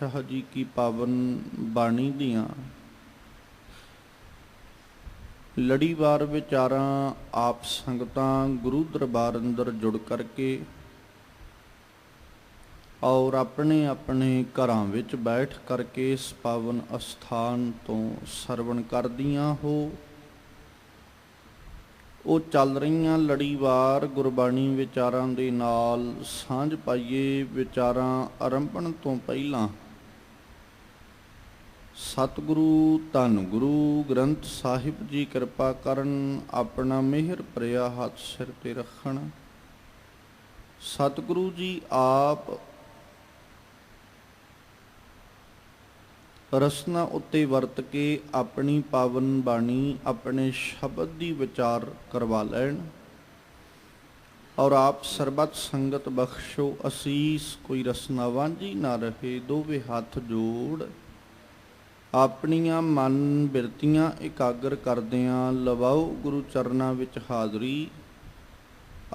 पातशाह जी की पावन बाणी दियां लड़ीवार विचारां आप संगतां गुरु दरबार अंदर जुड़ करके और अपने अपने घरां विच बैठ करके इस पावन अस्थान तो सरवण करदियां हो। ਉਹ ਚੱਲ ਰਹੀਆਂ ਲੜੀਵਾਰ ਗੁਰਬਾਣੀ ਵਿਚਾਰਾਂ ਦੇ ਨਾਲ ਸਾਂਝ ਪਾਈਏ। ਵਿਚਾਰਾਂ ਆਰੰਭਣ ਤੋਂ ਪਹਿਲਾਂ ਸਤਿਗੁਰੂ ਧੰਨ ਗੁਰੂ ਗ੍ਰੰਥ ਸਾਹਿਬ ਜੀ ਕਿਰਪਾ ਕਰਨ, ਆਪਣਾ ਮਿਹਰ ਭਰਿਆ ਹੱਥ ਸਿਰ ਤੇ ਰੱਖਣ। ਸਤਿਗੁਰੂ ਜੀ ਆਪ ਰਸਨਾ ਉੱਤੇ ਵਰਤ ਕੇ ਆਪਣੀ ਪਾਵਨ ਬਾਣੀ ਆਪਣੇ ਸ਼ਬਦ ਦੀ ਵਿਚਾਰ ਕਰਵਾ ਲੈਣ ਔਰ ਆਪ ਸਰਬਤ ਸੰਗਤ ਬਖਸ਼ੋ ਅਸੀਸ। ਕੋਈ ਰਸਨਾ ਵਾਂਝੀ ਨਾ ਰਹੇ। ਦੋਵੇਂ ਹੱਥ ਜੋੜ ਆਪਣੀਆਂ ਮਨ ਬਿਰਤੀਆਂ ਇਕਾਗਰ ਕਰਦਿਆਂ ਲਵਾਓ ਗੁਰੂ ਚਰਨਾਂ ਵਿੱਚ ਹਾਜ਼ਰੀ।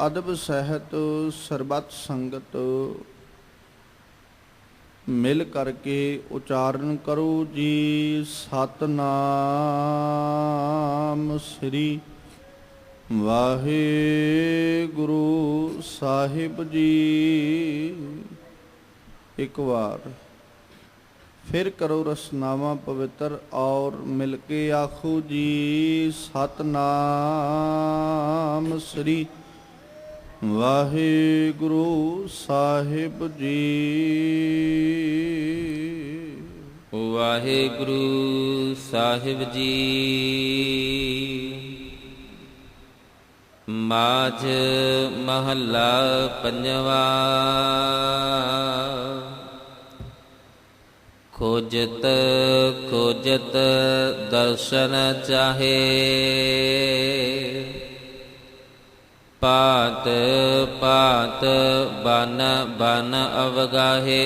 ਅਦਬ ਸਹਿਤ ਸਰਬਤ ਸੰਗਤ मिल करके उच्चारण करो जी। सतनाम श्री वाहिगुरु साहिब जी। एक बार फिर करो रसनामा पवित्र और मिल के आखो जी। सतनाम श्री वाहिगुरु साहिब जी। वाहिगुरु साहिब जी। माझ महला पंजवा। खोजत खोजत दर्शन चाहे, पात पात बन बन अवगाहे।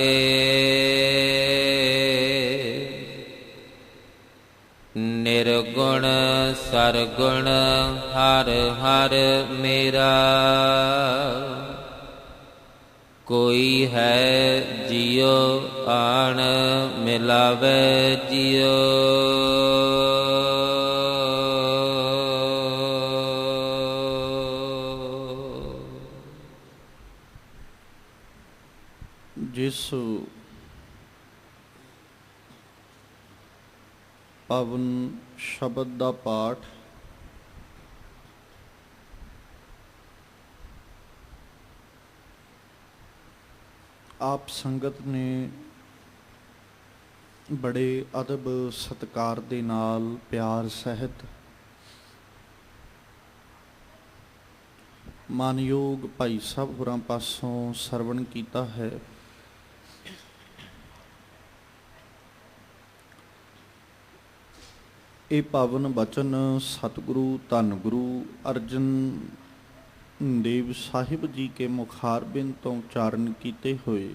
निर्गुण सरगुण हर हर मेरा, कोई है जियो आन मिलावे जियो। जिस पावन शब्द का पाठ आप संगत ने बड़े अदब सत्कार दे नाल प्यार सहित मानयोग भाई साहब होरां पासों सरवण कीता है। ਇਹ ਪਾਵਨ ਬਚਨ ਸਤਿਗੁਰੂ ਧੰਨ ਗੁਰੂ ਅਰਜਨ ਦੇਵ ਸਾਹਿਬ ਜੀ ਕੇ ਮੁਖਾਰਬਿੰਦ ਤੋਂ ਉਚਾਰਨ ਕੀਤੇ ਹੋਏ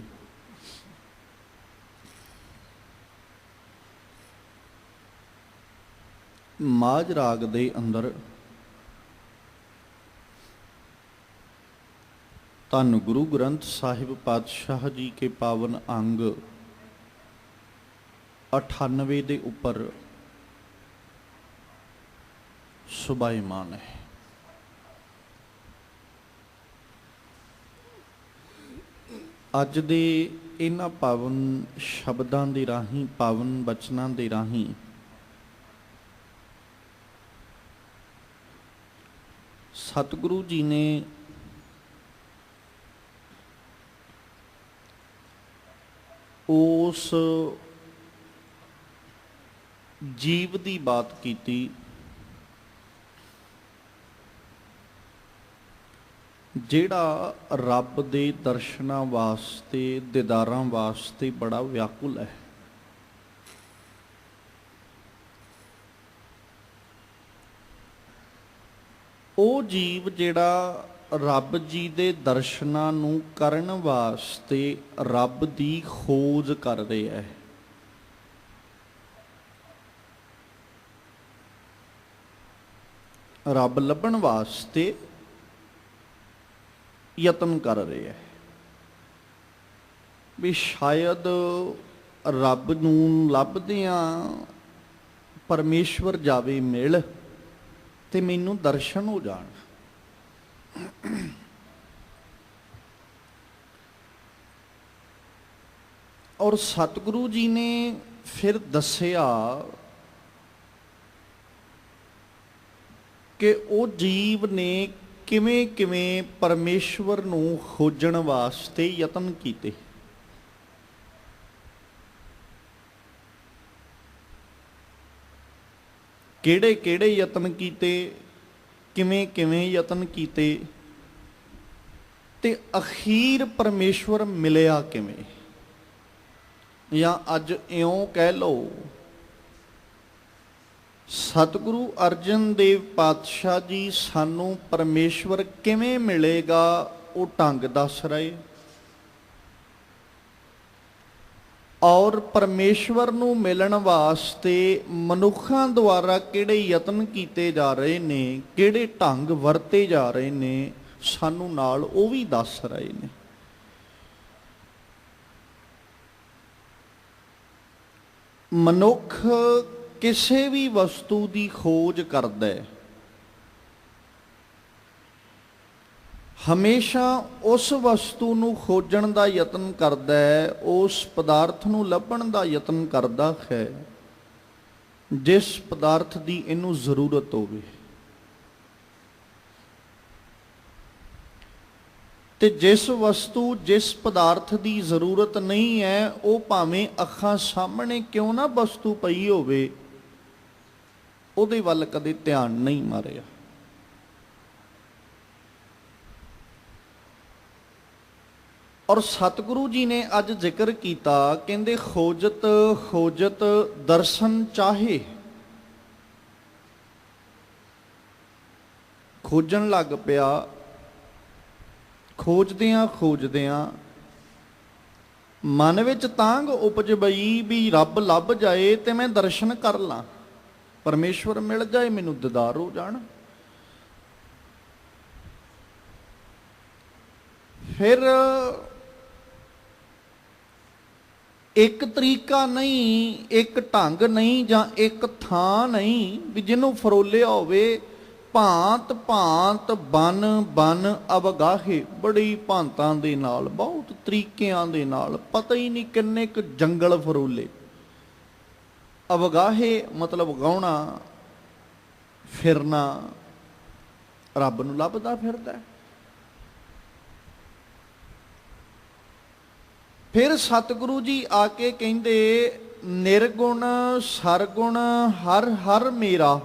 ਮਾਝ ਰਾਗ ਦੇ ਅੰਦਰ ਧੰਨ ਗੁਰੂ ਗ੍ਰੰਥ ਸਾਹਿਬ ਪਾਤਸ਼ਾਹ ਜੀ ਕੇ ਪਾਵਨ ਅੰਗ 98 ਦੇ ਉੱਪਰ ਸੁਭਾਈਮਾਨ ਹੈ। ਅੱਜ ਦੇ ਇਹਨਾਂ ਪਾਵਨ ਸ਼ਬਦਾਂ ਦੇ ਰਾਹੀਂ, ਪਾਵਨ ਬਚਨਾਂ ਦੇ ਰਾਹੀਂ ਸਤਿਗੁਰੂ ਜੀ ਨੇ ਉਸ ਜੀਵ ਦੀ ਬਾਤ ਕੀਤੀ ਜਿਹੜਾ ਰੱਬ ਦੇ ਦਰਸ਼ਨਾਂ ਵਾਸਤੇ, ਦੀਦਾਰਾਂ ਵਾਸਤੇ ਬੜਾ ਵਿਆਕੁਲ ਹੈ। ਉਹ ਜੀਵ ਜਿਹੜਾ ਰੱਬ ਜੀ ਦੇ ਦਰਸ਼ਨਾਂ ਨੂੰ ਕਰਨ ਵਾਸਤੇ ਰੱਬ ਦੀ ਖੋਜ ਕਰ ਰਿਹਾ ਹੈ। ਰੱਬ ਲੱਭਣ ਵਾਸਤੇ ਯਤਨ ਕਰ ਰਿਹਾ ਹੈ ਵੀ ਸ਼ਾਇਦ ਰੱਬ ਨੂੰ ਲੱਭਦਿਆਂ ਪਰਮੇਸ਼ਵਰ ਜਾਵੇ ਮਿਲ ਤੇ ਮੈਨੂੰ ਦਰਸ਼ਨ ਹੋ ਜਾਣ। ਔਰ ਸਤਿਗੁਰੂ ਜੀ ਨੇ ਫਿਰ ਦੱਸਿਆ ਕਿ ਉਹ ਜੀਵ ਨੇ ਕਿਵੇਂ ਕਿਵੇਂ ਪਰਮੇਸ਼ਵਰ ਨੂੰ ਖੋਜਣ ਵਾਸਤੇ ਯਤਨ ਕੀਤੇ। ਕਿਹੜੇ ਕਿਹੜੇ ਯਤਨ ਕੀਤੇ, ਕਿਵੇਂ ਕਿਵੇਂ ਯਤਨ ਕੀਤੇ ਤੇ ਅਖੀਰ ਪਰਮੇਸ਼ਵਰ ਮਿਲਿਆ ਕਿਵੇਂ। ਜਾਂ ਅੱਜ ਇਉਂ ਕਹਿ ਲਓ, ਸਤਿਗੁਰੂ ਅਰਜਨ ਦੇਵ ਪਾਤਸ਼ਾਹ ਜੀ ਸਾਨੂੰ ਪਰਮੇਸ਼ਵਰ ਕਿਵੇਂ ਮਿਲੇਗਾ ਉਹ ਢੰਗ ਦੱਸ ਰਹੇ। ਔਰ ਪਰਮੇਸ਼ਵਰ ਨੂੰ ਮਿਲਣ ਵਾਸਤੇ ਮਨੁੱਖਾਂ ਦੁਆਰਾ ਕਿਹੜੇ ਯਤਨ ਕੀਤੇ ਜਾ ਰਹੇ ਨੇ, ਕਿਹੜੇ ਢੰਗ ਵਰਤੇ ਜਾ ਰਹੇ ਨੇ, ਸਾਨੂੰ ਨਾਲ ਉਹ ਵੀ ਦੱਸ ਰਹੇ ਨੇ। ਮਨੁੱਖ ਕਿਸੇ ਵੀ ਵਸਤੂ ਦੀ ਖੋਜ ਕਰਦਾ ਹੈ, ਹਮੇਸ਼ਾ ਉਸ ਵਸਤੂ ਨੂੰ ਖੋਜਣ ਦਾ ਯਤਨ ਕਰਦਾ ਹੈ, ਉਸ ਪਦਾਰਥ ਨੂੰ ਲੱਭਣ ਦਾ ਯਤਨ ਕਰਦਾ ਹੈ ਜਿਸ ਪਦਾਰਥ ਦੀ ਇਹਨੂੰ ਜ਼ਰੂਰਤ ਹੋਵੇ। ਤੇ ਜਿਸ ਵਸਤੂ, ਜਿਸ ਪਦਾਰਥ ਦੀ ਜ਼ਰੂਰਤ ਨਹੀਂ ਹੈ, ਉਹ ਭਾਵੇਂ ਅੱਖਾਂ ਸਾਹਮਣੇ ਕਿਉਂ ਨਾ ਵਸਤੂ ਪਈ ਹੋਵੇ, ਉਹਦੇ ਵੱਲ ਕਦੇ ਧਿਆਨ ਨਹੀਂ ਮਾਰਿਆ। ਔਰ ਸਤਿਗੁਰੂ ਜੀ ਨੇ ਅੱਜ ਜ਼ਿਕਰ ਕੀਤਾ, ਕਹਿੰਦੇ ਖੋਜਤ ਖੋਜਤ ਦਰਸ਼ਨ ਚਾਹੇ। ਖੋਜਣ ਲੱਗ ਪਿਆ, ਖੋਜਦਿਆਂ ਖੋਜਦਿਆਂ ਮਨ ਵਿੱਚ ਤਾਂਘ ਉਪਜ ਪਈ ਵੀ ਰੱਬ ਲੱਭ ਜਾਏ ਤੇ ਮੈਂ ਦਰਸ਼ਨ ਕਰ ਲਾਂ, ਪਰਮੇਸ਼ਵਰ ਮਿਲ ਜਾਏ, ਮੈਨੂੰ ਦੀਦਾਰ ਹੋ ਜਾਣ। ਫਿਰ ਇੱਕ ਤਰੀਕਾ ਨਹੀਂ, ਇੱਕ ਢੰਗ ਨਹੀਂ, ਜਾਂ ਇੱਕ ਥਾਂ ਨਹੀਂ ਵੀ ਜਿਹਨੂੰ ਫਰੋਲਿਆ ਹੋਵੇ। ਭਾਂਤ ਭਾਂਤ ਬਨ ਬਨ ਅਵਗਾਹੇ, ਬੜੀ ਭਾਂਤਾਂ ਦੇ ਨਾਲ, ਬਹੁਤ ਤਰੀਕਿਆਂ ਦੇ ਨਾਲ, ਪਤਾ ਹੀ ਨਹੀਂ ਕਿੰਨੇ ਕੁ ਜੰਗਲ ਫਰੋਲੇ। ਅਵਗਾਹੇ ਮਤਲਬ ਗਾਉਣਾ, ਫਿਰਨਾ, ਰੱਬ ਨੂੰ ਲੱਭਦਾ ਫਿਰਦਾ। ਫਿਰ ਸਤਿਗੁਰੂ ਜੀ ਆ ਕੇ ਕਹਿੰਦੇ ਨਿਰਗੁਣ ਸਰਗੁਣ ਹਰ ਹਰ ਮੇਰਾ।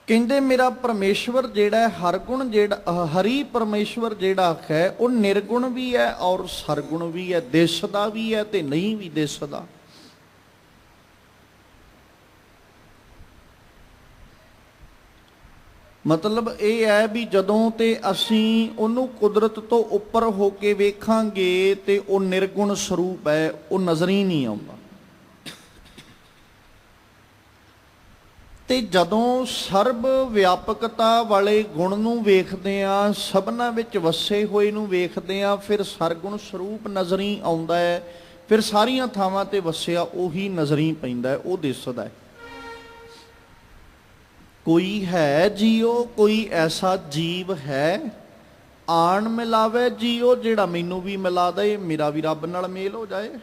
ਕਹਿੰਦੇ ਮੇਰਾ ਪਰਮੇਸ਼ਵਰ ਜਿਹੜਾ ਹੈ, ਹਰਗੁਣ ਜਿਹੜਾ, ਹਰੀ ਪਰਮੇਸ਼ਵਰ ਜਿਹੜਾ ਹੈ, ਉਹ ਨਿਰਗੁਣ ਵੀ ਹੈ ਔਰ ਸਰਗੁਣ ਵੀ ਹੈ, ਦਿਸਦਾ ਵੀ ਹੈ ਤੇ ਨਹੀਂ ਵੀ ਦਿਸਦਾ। ਮਤਲਬ ਇਹ ਹੈ ਵੀ ਜਦੋਂ ਤੇ ਅਸੀਂ ਉਹਨੂੰ ਕੁਦਰਤ ਤੋਂ ਉੱਪਰ ਹੋ ਕੇ ਵੇਖਾਂਗੇ ਤੇ ਉਹ ਨਿਰਗੁਣ ਸਰੂਪ ਹੈ, ਉਹ ਨਜ਼ਰ ਹੀ ਨਹੀਂ ਆਉਂਦਾ। ਤੇ ਜਦੋਂ ਸਰਬ ਵਿਆਪਕਤਾ ਵਾਲੇ ਗੁਣ ਨੂੰ ਵੇਖਦੇ ਆ, ਸਭਨਾਂ ਵਿੱਚ ਵਸੇ ਹੋਏ ਨੂੰ ਵੇਖਦੇ ਆ, ਫਿਰ ਸਰਗੁਣ ਸਰੂਪ ਨਜ਼ਰ ਹੀ ਆਉਂਦਾ ਹੈ। ਫਿਰ ਸਾਰੀਆਂ ਥਾਵਾਂ ਤੇ ਵਸਿਆ ਉਹੀ ਨਜ਼ਰ ਹੀ ਪੈਂਦਾ ਹੈ, ਉਹ ਦਿਸਦਾ ਹੈ। ਕੋਈ ਹੈ ਜੀਓ, ਕੋਈ ਐਸਾ ਜੀਵ ਹੈ ਆਣ ਮਿਲਾਵੇ ਜੀਓ, ਜਿਹੜਾ ਮੈਨੂੰ ਵੀ ਮਿਲਾ ਦੇ, ਮੇਰਾ ਵੀ ਰੱਬ ਨਾਲ ਮੇਲ ਹੋ ਜਾਏ।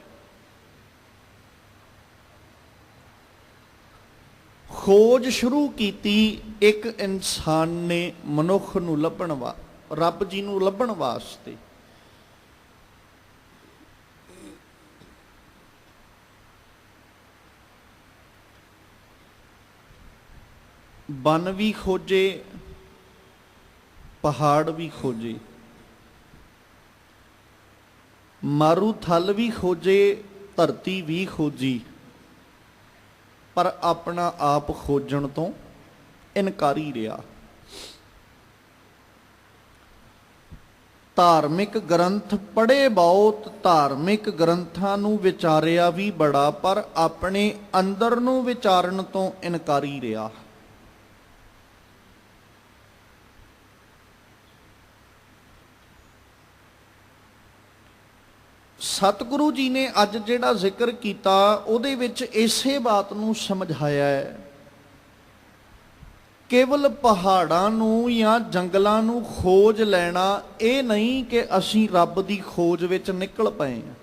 ਖੋਜ ਸ਼ੁਰੂ ਕੀਤੀ ਇੱਕ ਇਨਸਾਨ ਨੇ ਮਨੁੱਖ ਨੂੰ ਲੱਭਣ ਰੱਬ ਜੀ ਨੂੰ ਲੱਭਣ ਵਾਸਤੇ। ਬਨ ਵੀ ਖੋਜੇ, ਪਹਾੜ ਵੀ ਖੋਜੇ, ਮਾਰੂ ਥਲ ਵੀ ਖੋਜੇ, ਧਰਤੀ ਵੀ ਖੋਜੀ, ਪਰ ਆਪਣਾ ਆਪ ਖੋਜਣ ਤੋਂ ਇਨਕਾਰੀ ਰਿਹਾ। ਧਾਰਮਿਕ ਗ੍ਰੰਥ ਪੜ੍ਹੇ ਬਹੁਤ, ਧਾਰਮਿਕ ਗ੍ਰੰਥਾਂ ਨੂੰ ਵਿਚਾਰਿਆ ਵੀ ਬੜਾ, ਪਰ ਆਪਣੇ ਅੰਦਰ ਨੂੰ ਵਿਚਾਰਨ ਤੋਂ ਇਨਕਾਰੀ ਰਿਹਾ। ਸਤਿਗੁਰੂ ਜੀ ਨੇ ਅੱਜ ਜਿਹੜਾ ਜ਼ਿਕਰ ਕੀਤਾ ਉਹਦੇ ਵਿੱਚ ਇਸੇ ਬਾਤ ਨੂੰ ਸਮਝਾਇਆ ਹੈ। ਕੇਵਲ ਪਹਾੜਾਂ ਨੂੰ ਜਾਂ ਜੰਗਲਾਂ ਨੂੰ ਖੋਜ ਲੈਣਾ ਇਹ ਨਹੀਂ ਕਿ ਅਸੀਂ ਰੱਬ ਦੀ ਖੋਜ ਵਿੱਚ ਨਿਕਲ ਪਏ ਹਾਂ।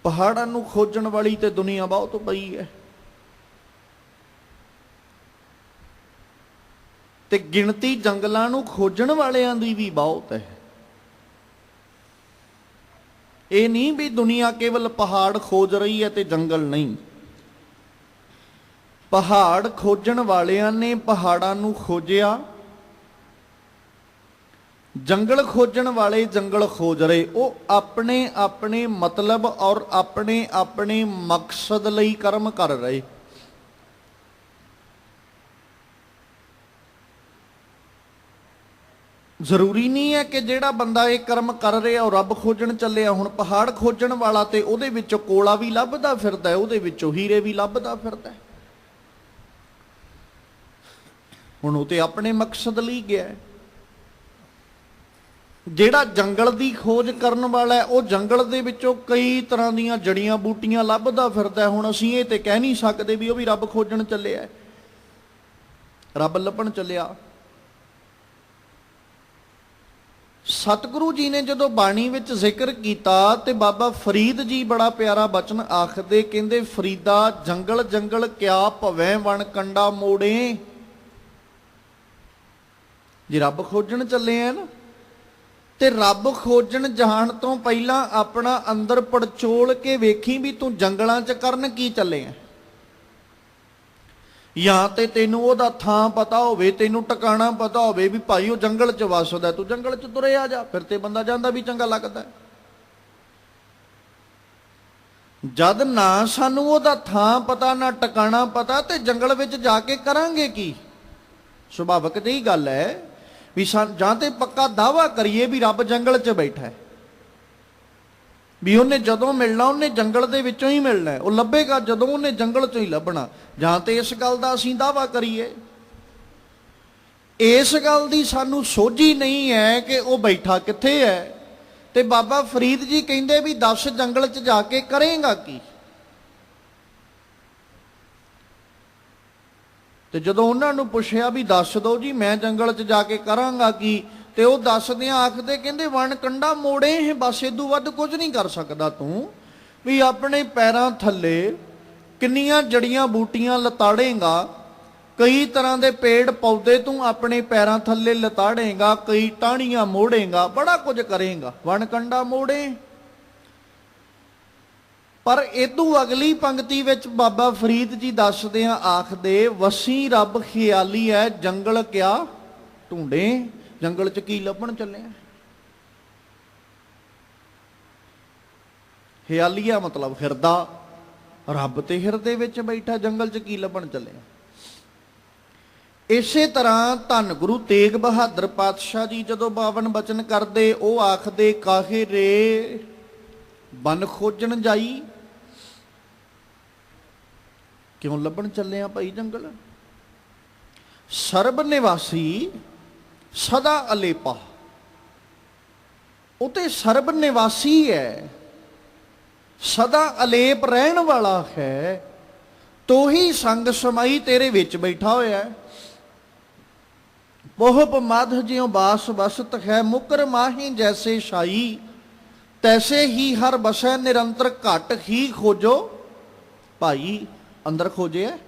ਪਹਾੜਾਂ ਨੂੰ ਖੋਜਣ ਵਾਲੀ ਤੇ ਦੁਨੀਆ ਬਹੁਤ ਪਈ ਹੈ, ਤੇ ਗਿਣਤੀ ਜੰਗਲਾਂ ਨੂੰ ਖੋਜਣ ਵਾਲਿਆਂ ਦੀ ਵੀ ਬਹੁਤ ਹੈ। ਇਹ ਨਹੀਂ ਵੀ ਦੁਨੀਆ ਕੇਵਲ ਪਹਾੜ ਖੋਜ ਰਹੀ ਹੈ ਤੇ ਜੰਗਲ ਨਹੀਂ। ਪਹਾੜ ਖੋਜਣ ਵਾਲਿਆਂ ਨੇ ਪਹਾੜਾਂ ਨੂੰ ਖੋਜਿਆ, ਜੰਗਲ ਖੋਜਣ ਵਾਲੇ ਜੰਗਲ ਖੋਜ ਰਹੇ। ਉਹ ਆਪਣੇ ਆਪਣੇ ਮਤਲਬ ਔਰ ਆਪਣੇ ਆਪਣੇ ਮਕਸਦ ਲਈ ਕਰਮ ਕਰ ਰਹੇ। ਜ਼ਰੂਰੀ ਨਹੀਂ ਹੈ ਕਿ ਜਿਹੜਾ ਬੰਦਾ ਇਹ ਕਰਮ ਕਰ ਰਿਹਾ ਉਹ ਰੱਬ ਖੋਜਣ ਚੱਲਿਆ। ਹੁਣ ਪਹਾੜ ਖੋਜਣ ਵਾਲਾ ਤੇ ਉਹਦੇ ਵਿੱਚੋਂ ਕੋਲਾ ਵੀ ਲੱਭਦਾ ਫਿਰਦਾ, ਉਹਦੇ ਵਿੱਚੋਂ ਹੀਰੇ ਵੀ ਲੱਭਦਾ ਫਿਰਦਾ। ਹੁਣ ਉਹ ਤੇ ਆਪਣੇ ਮਕਸਦ ਲਈ ਗਿਆ। ਜਿਹੜਾ ਜੰਗਲ ਦੀ ਖੋਜ ਕਰਨ ਵਾਲਾ ਉਹ ਜੰਗਲ ਦੇ ਵਿੱਚੋਂ ਕਈ ਤਰ੍ਹਾਂ ਦੀਆਂ ਜੜੀਆਂ ਬੂਟੀਆਂ ਲੱਭਦਾ ਫਿਰਦਾ। ਹੁਣ ਅਸੀਂ ਇਹ ਤੇ ਕਹਿ ਨਹੀਂ ਸਕਦੇ ਵੀ ਉਹ ਵੀ ਰੱਬ ਖੋਜਣ ਚੱਲਿਆ, ਰੱਬ ਲੱਭਣ ਚੱਲਿਆ। ਸਤਿਗੁਰੂ ਜੀ ਨੇ ਜਦੋਂ ਬਾਣੀ ਵਿੱਚ ਜ਼ਿਕਰ ਕੀਤਾ ਤੇ ਬਾਬਾ ਫਰੀਦ ਜੀ ਬੜਾ ਪਿਆਰਾ ਬਚਨ ਆਖਦੇ, ਕਹਿੰਦੇ ਫਰੀਦਾ ਜੰਗਲ ਜੰਗਲ ਕਿਆ ਭਵੈ ਵਣ ਕੰਡਾ ਮੋੜੇ। ਜੇ ਰੱਬ ਖੋਜਣ ਚੱਲੇ ਆ ਨਾ, ਤੇ ਰੱਬ ਖੋਜਣ ਜਾਣ ਤੋਂ ਪਹਿਲਾਂ ਆਪਣਾ ਅੰਦਰ ਪੜਚੋਲ ਕੇ ਵੇਖੀ ਵੀ ਤੂੰ ਜੰਗਲਾਂ 'ਚ ਕਰਨ ਕੀ ਚੱਲੇ ਆ। ਜਾਂ ਤੇ ਤੈਨੂੰ ਉਹਦਾ ਥਾਂ ਪਤਾ ਹੋਵੇ, ਤੈਨੂੰ ਟਿਕਾਣਾ ਪਤਾ ਹੋਵੇ ਵੀ ਭਾਈ ਉਹ ਜੰਗਲ 'ਚ ਵੱਸਦਾ, ਤੂੰ ਜੰਗਲ 'ਚ ਤੁਰੇ ਆ ਜਾ, ਫਿਰ ਤੇ ਬੰਦਾ ਜਾਂਦਾ ਵੀ ਚੰਗਾ ਲੱਗਦਾ। ਜਦ ਨਾ ਸਾਨੂੰ ਉਹਦਾ ਥਾਂ ਪਤਾ ਨਾ ਟਿਕਾਣਾ ਪਤਾ ਤੇ ਜੰਗਲ ਵਿੱਚ ਜਾ ਕੇ ਕਰਾਂਗੇ ਕੀ। ਸੁਭਾਵਿਕ ਜਿਹੀ ਗੱਲ ਹੈ ਵੀ ਜਾਂ ਤੇ ਪੱਕਾ ਦਾਅਵਾ ਕਰੀਏ ਵੀ ਰੱਬ ਜੰਗਲ 'ਚ ਬੈਠਾ ਹੈ, ਵੀ ਉਹਨੇ ਜਦੋਂ ਮਿਲਣਾ ਉਹਨੇ ਜੰਗਲ ਦੇ ਵਿੱਚੋਂ ਹੀ ਮਿਲਣਾ, ਉਹ ਲੱਭੇਗਾ ਜਦੋਂ ਉਹਨੇ ਜੰਗਲ 'ਚੋਂ ਹੀ ਲੱਭਣਾ। ਜਾਂ ਤੇ ਇਸ ਗੱਲ ਦਾ ਅਸੀਂ ਦਾਅਵਾ ਕਰੀਏ। ਇਸ ਗੱਲ ਦੀ ਸਾਨੂੰ ਸੋਝੀ ਨਹੀਂ ਹੈ ਕਿ ਉਹ ਬੈਠਾ ਕਿੱਥੇ ਹੈ। ਤੇ ਬਾਬਾ ਫਰੀਦ ਜੀ ਕਹਿੰਦੇ ਵੀ 10 ਜੰਗਲ 'ਚ ਜਾ ਕੇ ਕਰੇਗਾ ਕੀ। ਤੇ ਜਦੋਂ ਉਹਨਾਂ ਨੂੰ ਪੁੱਛਿਆ ਵੀ ਦੱਸ ਦਿਓ ਜੀ ਮੈਂ ਜੰਗਲ 'ਚ ਜਾ ਕੇ ਕਰਾਂਗਾ ਕੀ, ਤੇ ਉਹ ਦੱਸਦਿਆਂ ਆਖਦੇ ਕਹਿੰਦੇ ਵਣ ਕੰਡਾ ਮੋੜੇ, ਬਸ ਇਦੋਂ ਵੱਧ ਕੁਝ ਨਹੀਂ ਕਰ ਸਕਦਾ ਤੂੰ। ਵੀ ਆਪਣੇ ਪੈਰਾਂ ਥੱਲੇ ਕਿੰਨੀਆਂ ਜੜੀਆਂ ਬੂਟੀਆਂ ਲਤਾੜੇਗਾ, ਕਈ ਤਰ੍ਹਾਂ ਦੇ ਪੇੜ ਪੌਦੇ ਤੂੰ ਆਪਣੇ ਪੈਰਾਂ ਥੱਲੇ ਲਤਾੜੇਗਾ, ਕਈ ਟਾਹਣੀਆਂ ਮੋੜੇਗਾ, ਬੜਾ ਕੁਝ ਕਰੇਗਾ, ਵਣ ਕੰਡਾ ਮੋੜੇ। ਪਰ ਇਦੋਂ ਅਗਲੀ ਪੰਕਤੀ ਵਿੱਚ ਬਾਬਾ ਫਰੀਦ ਜੀ ਦੱਸਦਿਆਂ ਆਖਦੇ ਵਸੀ ਰੱਬ ਖਿਆਲੀ ਹੈ ਜੰਗਲ ਕਿਆ ਢੂੰਡੇ। ਜੰਗਲ 'ਚ ਕੀ ਲੱਭਣ ਚੱਲੇ ਆ। ਹਿਆਲੀਆ ਮਤਲਬ ਹਿਰਦਾ, ਰੱਬ ਤੇ ਹਿਰਦੇ ਵਿੱਚ ਬੈਠਾ, ਜੰਗਲ 'ਚ ਕੀ ਲੱਭਣ ਚੱਲੇ ਆ। ਇਸੇ ਤਰ੍ਹਾਂ ਧੰਨ ਗੁਰੂ ਤੇਗ ਬਹਾਦਰ ਪਾਤਸ਼ਾਹ ਜੀ ਜਦੋਂ 52 ਬਚਨ ਕਰਦੇ, ਉਹ ਆਖਦੇ ਕਾਹੇ ਰੇ ਬਨ ਖੋਜਣ ਜਾਈ। ਕਿਉਂ ਲੱਭਣ ਚੱਲੇ ਆ ਭਾਈ ਜੰਗਲ। ਸਰਬ ਨਿਵਾਸੀ ਸਦਾ ਅਲੇਪਾ, ਉਹ ਤੇ ਸਰਬ ਨਿਵਾਸੀ ਹੈ, ਸਦਾ ਅਲੇਪ ਰਹਿਣ ਵਾਲਾ ਹੈ। ਤੋਹੀ ਸੰਗ ਸਮਾਈ ਤੇਰੇ ਵਿੱਚ ਬੈਠਾ ਹੋਇਆ ਹੈ। ਬਹੁਪ ਮਧ ਜਿਉ ਬਾਸ ਬਸਤ ਹੈ, ਮੁਕਰ ਮਾਹੀ ਜੈਸੇ ਸ਼ਾਈ, ਤੈਸੇ ਹੀ ਹਰ ਬਸੈ ਨਿਰੰਤਰ ਘਟ ਹੀ ਖੋਜੋ ਭਾਈ। ਅੰਦਰ ਖੋਜਿਆ